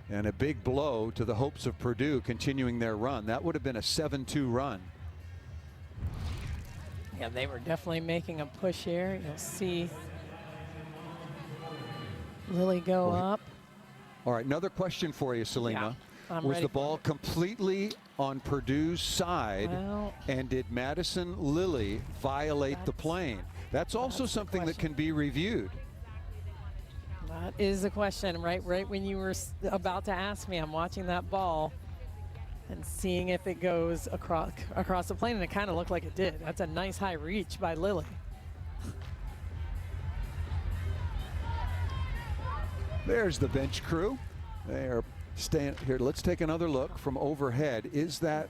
and a big blow to the hopes of Purdue continuing their run. That would have been a 7-2 run. Yeah, they were definitely making a push here. You'll see Lilly go up. All right, another question for you, Selima. Yeah, was the ball completely on Purdue's side, and did Madison Lilly violate the plane? That's also something that can be reviewed. That is the question, right when you were about to ask me. I'm watching that ball and seeing if it goes across the plane, and it kind of looked like it did. That's a nice high reach by Lilly. There's the bench crew. They are staying here. Let's take another look from overhead. Is that,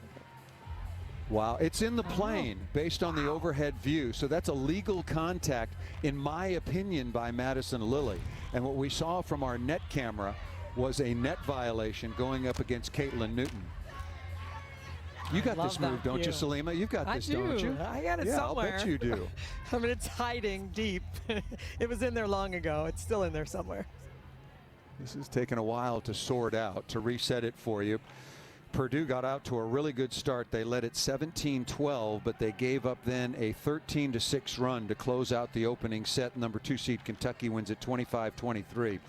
wow, it's in the plane based on the overhead view. So that's a legal contact, in my opinion, by Madison Lilly. And what we saw from our net camera was a net violation going up against Caitlin Newton. You got this move, don't you, Selima? You've got this, don't you? I got it yeah, somewhere. I'll bet you do. I mean, it's hiding deep. It was in there long ago. It's still in there somewhere. This is taking a while to sort out, to reset it for you. Purdue got out to a really good start. They led at 17-12, but they gave up then a 13-6 run to close out the opening set. Number 2 seed Kentucky wins at 25-23.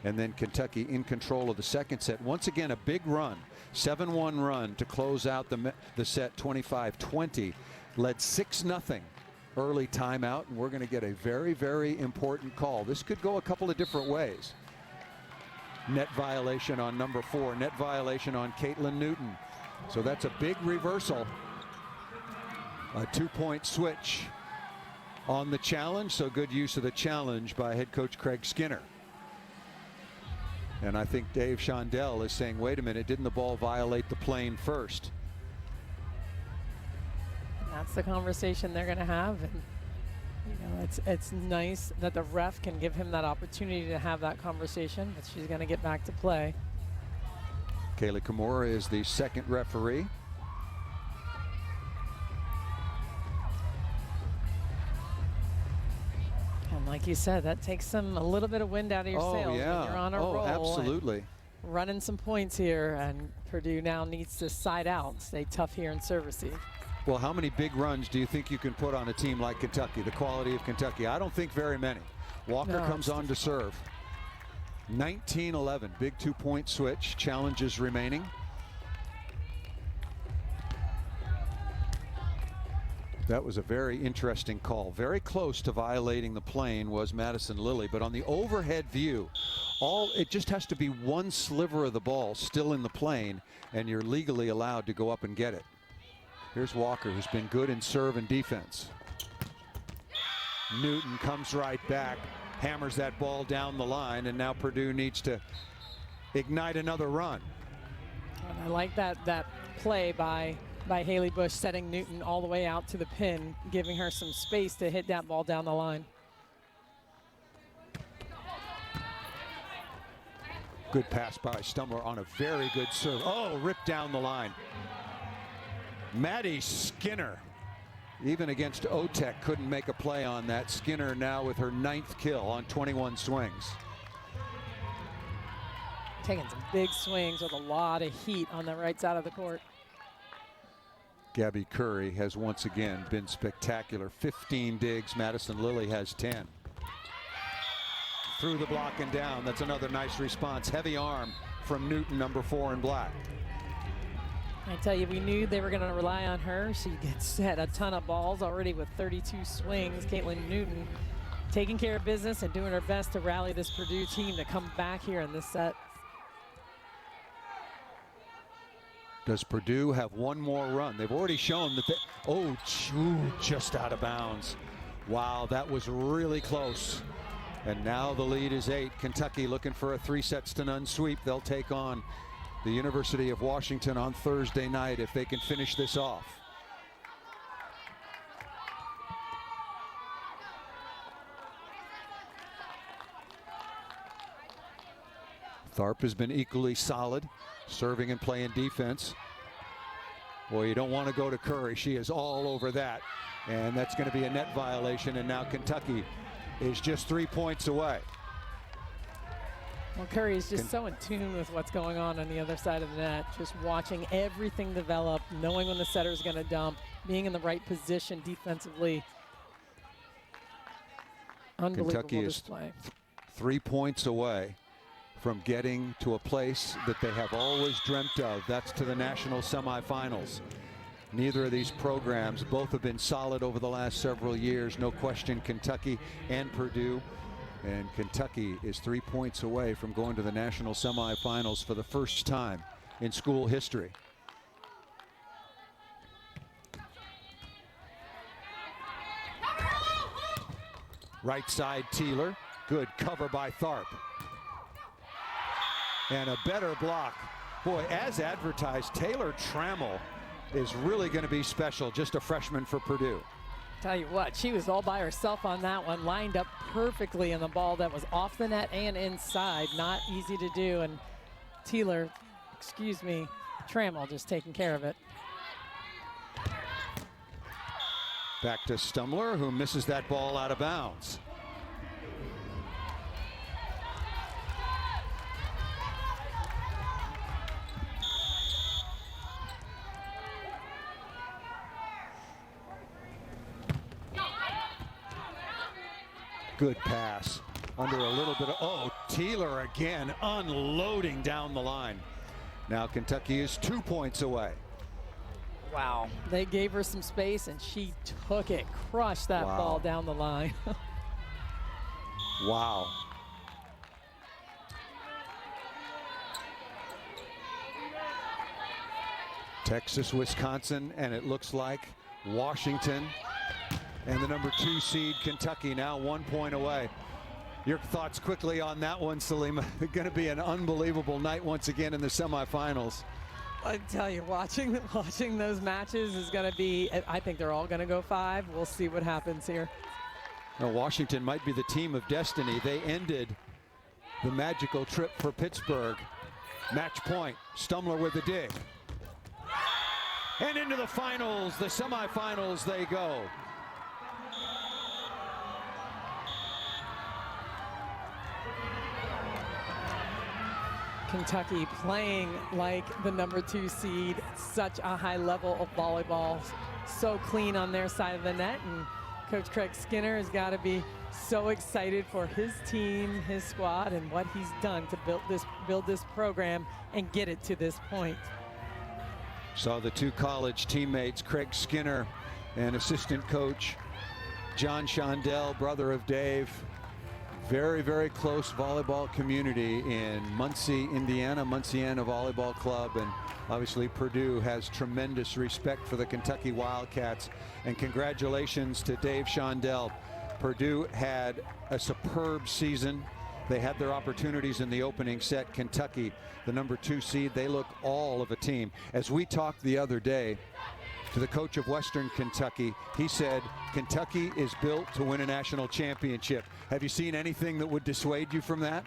And then Kentucky in control of the second set. Once again, a big run, 7-1 run to close out the set, 25-20. Led 6-0 early timeout, and we're going to get a very, very important call. This could go a couple of different ways. Net violation on number 4, net violation on Caitlin Newton. So that's a big reversal. A 2-point switch on the challenge, so good use of the challenge by head coach Craig Skinner. And I think Dave Shondell is saying, wait a minute, didn't the ball violate the plane first? That's the conversation they're going to have. And you know, it's nice that the ref can give him that opportunity to have that conversation, but she's going to get back to play. Kaylee Kimura is the second referee. like you said, that takes some a little bit of wind out of your sails when you're on a roll. Absolutely. Running some points here, and Purdue now needs to side out, stay tough here and serve receive. Well, how many big runs do you think you can put on a team like Kentucky, the quality of Kentucky? I don't think very many. Walker comes on to serve. 19-11, big 2-point switch, challenges remaining. That was a very interesting call. Very close to violating the plane was Madison Lilly, but on the overhead view, it just has to be one sliver of the ball still in the plane, and you're legally allowed to go up and get it. Here's Walker, who's been good in serve and defense. Newton comes right back, hammers that ball down the line, and now Purdue needs to ignite another run. And I like that play by Haley Bush, setting Newton all the way out to the pin, giving her some space to hit that ball down the line. Good pass by Stumler on a very good serve. Oh, ripped down the line. Maddie Skinner, even against Otech, couldn't make a play on that. Skinner now with her 9th kill on 21 swings. Taking some big swings with a lot of heat on the right side of the court. Gabby Curry has once again been spectacular. 15 digs. Madison Lilly has 10. Through the block and down. That's another nice response. Heavy arm from Newton, number 4 in black. I tell you, we knew they were going to rely on her. She gets hit a ton of balls already with 32 swings. Caitlin Newton taking care of business and doing her best to rally this Purdue team to come back here in this set. Does Purdue have one more run? They've already shown that just out of bounds. Wow, that was really close. And now the lead is 8. Kentucky looking for a 3-0 sweep. They'll take on the University of Washington on Thursday night if they can finish this off. Tharp has been equally solid, serving and playing defense. Boy, you don't want to go to Curry. She is all over that. And that's going to be a net violation. And now Kentucky is just 3 points away. Well, Curry is just so in tune with what's going on the other side of the net, just watching everything develop, knowing when the setter is going to dump, being in the right position defensively. Unbelievable Kentucky display. is 3 points away from getting to a place that they have always dreamt of. That's to the national semifinals. Neither of these programs, both have been solid over the last several years. No question, Kentucky and Purdue. And Kentucky is 3 points away from going to the national semifinals for the first time in school history. Right side Teeler. Good cover by Tharp. And a better block. Boy, as advertised, Taylor Trammell is really going to be special. Just a freshman for Purdue. Tell you what, she was all by herself on that one, lined up perfectly in the ball that was off the net and inside. Not easy to do, and Trammell just taking care of it. Back to Stumler, who misses that ball out of bounds. Good pass under a little bit of, Teeler again unloading down the line. Now Kentucky is 2 points away. Wow. They gave her some space and she took it, crushed that ball down the line. Wow. Texas, Wisconsin, and it looks like Washington and the number 2 seed Kentucky now 1 point away. Your thoughts quickly on that one, Salima. Going to be an unbelievable night once again in the semifinals. I tell you, watching those matches is going to be, I think they're all going to go 5. We'll see what happens here. Now, Washington might be the team of destiny. They ended the magical trip for Pittsburgh. Match point, Stumler with the dig. And into the finals, the semifinals they go. Kentucky playing like the #2 seed, such a high level of volleyball, so clean on their side of the net, and Coach Craig Skinner has got to be so excited for his team, his squad, and what he's done to build this program and get it to this point. Saw the two college teammates, Craig Skinner and assistant coach John Shondell, brother of Dave. Very, very close volleyball community in Muncie, Indiana, Munciana Volleyball Club, and obviously Purdue has tremendous respect for the Kentucky Wildcats. And congratulations to Dave Shondell. Purdue had a superb season. They had their opportunities in the opening set. Kentucky, the #2 seed, they look all of a team. As we talked the other day to the coach of Western Kentucky, he said Kentucky is built to win a national championship. Have you seen anything that would dissuade you from that?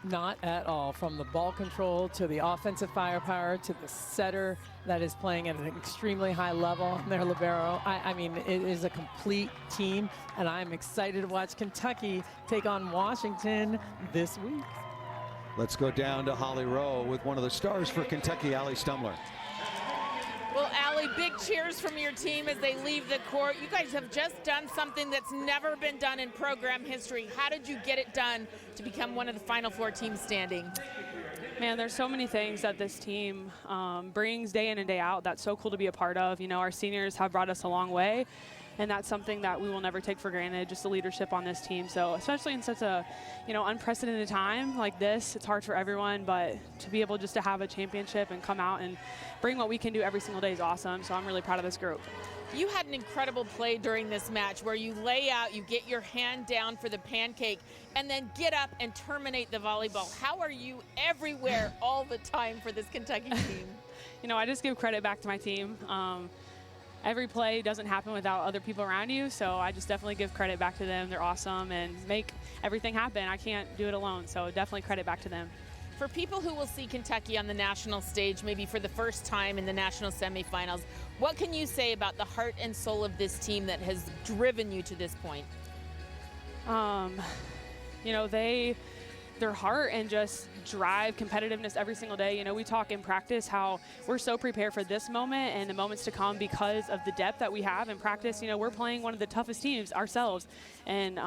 Not at all. From the ball control to the offensive firepower to the setter that is playing at an extremely high level, and their libero. I mean, it is a complete team, and I'm excited to watch Kentucky take on Washington this week. Let's go down to Holly Rowe with one of the stars for Kentucky, Allie Stumler. Well, Allie, big cheers from your team as they leave the court. You guys have just done something that's never been done in program history. How did you get it done to become one of the Final Four teams standing? Man, there's so many things that this team brings day in and day out that's so cool to be a part of. You know, our seniors have brought us a long way, and that's something that we will never take for granted, just the leadership on this team. So especially in such a, you know, unprecedented time like this, it's hard for everyone, but to be able just to have a championship and come out and bring what we can do every single day is awesome. So I'm really proud of this group. You had an incredible play during this match where you lay out, you get your hand down for the pancake, and then get up and terminate the volleyball. How are you everywhere all the time for this Kentucky team? You know, I just give credit back to my team. Every play doesn't happen without other people around you, so I just definitely give credit back to them. They're awesome and make everything happen. I can't do it alone, so definitely credit back to them. For people who will see Kentucky on the national stage, maybe for the first time in the national semifinals, what can you say about the heart and soul of this team that has driven you to this point? You know, their heart and just drive, competitiveness every single day. You know, we talk in practice how we're so prepared for this moment and the moments to come because of the depth that we have in practice. You know, we're playing one of the toughest teams ourselves, and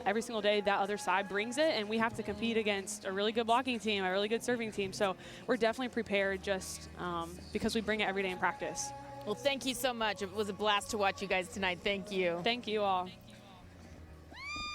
every single day that other side brings it, and we have to compete against a really good blocking team, a really good serving team. So we're definitely prepared just because we bring it every day in practice. Well, thank you so much. It was a blast to watch you guys tonight. Thank you. Thank you all.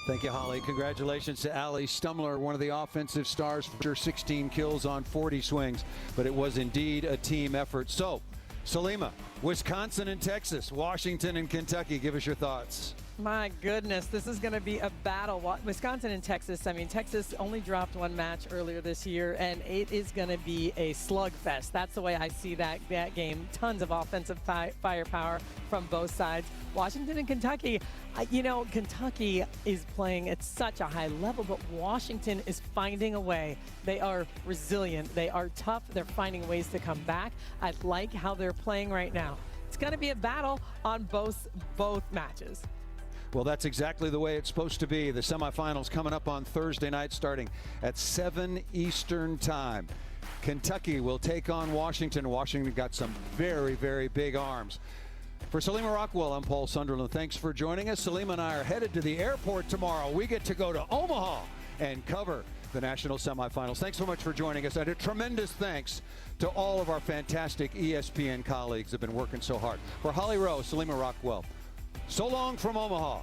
Thank you, Holly. Congratulations to Allie Stumler, one of the offensive stars for 16 kills on 40 swings, but it was indeed a team effort. So, Salima, Wisconsin and Texas, Washington and Kentucky, give us your thoughts. My goodness, this is going to be a battle. Wisconsin and Texas, I mean, Texas only dropped one match earlier this year, and it is going to be a slugfest. That's the way I see that game. Tons of offensive firepower from both sides. Washington and Kentucky, you know, Kentucky is playing at such a high level, but Washington is finding a way. They are resilient. They are tough. They're finding ways to come back. I like how they're playing right now. It's going to be a battle on both matches. Well, that's exactly the way it's supposed to be. The semifinals coming up on Thursday night starting at 7 Eastern time. Kentucky will take on Washington. Washington got some very, very big arms. For Salima Rockwell, I'm Paul Sunderland. Thanks for joining us. Salima and I are headed to the airport tomorrow. We get to go to Omaha and cover the national semifinals. Thanks so much for joining us. And a tremendous thanks to all of our fantastic ESPN colleagues who have been working so hard. For Holly Rowe, Salima Rockwell, so long from Omaha.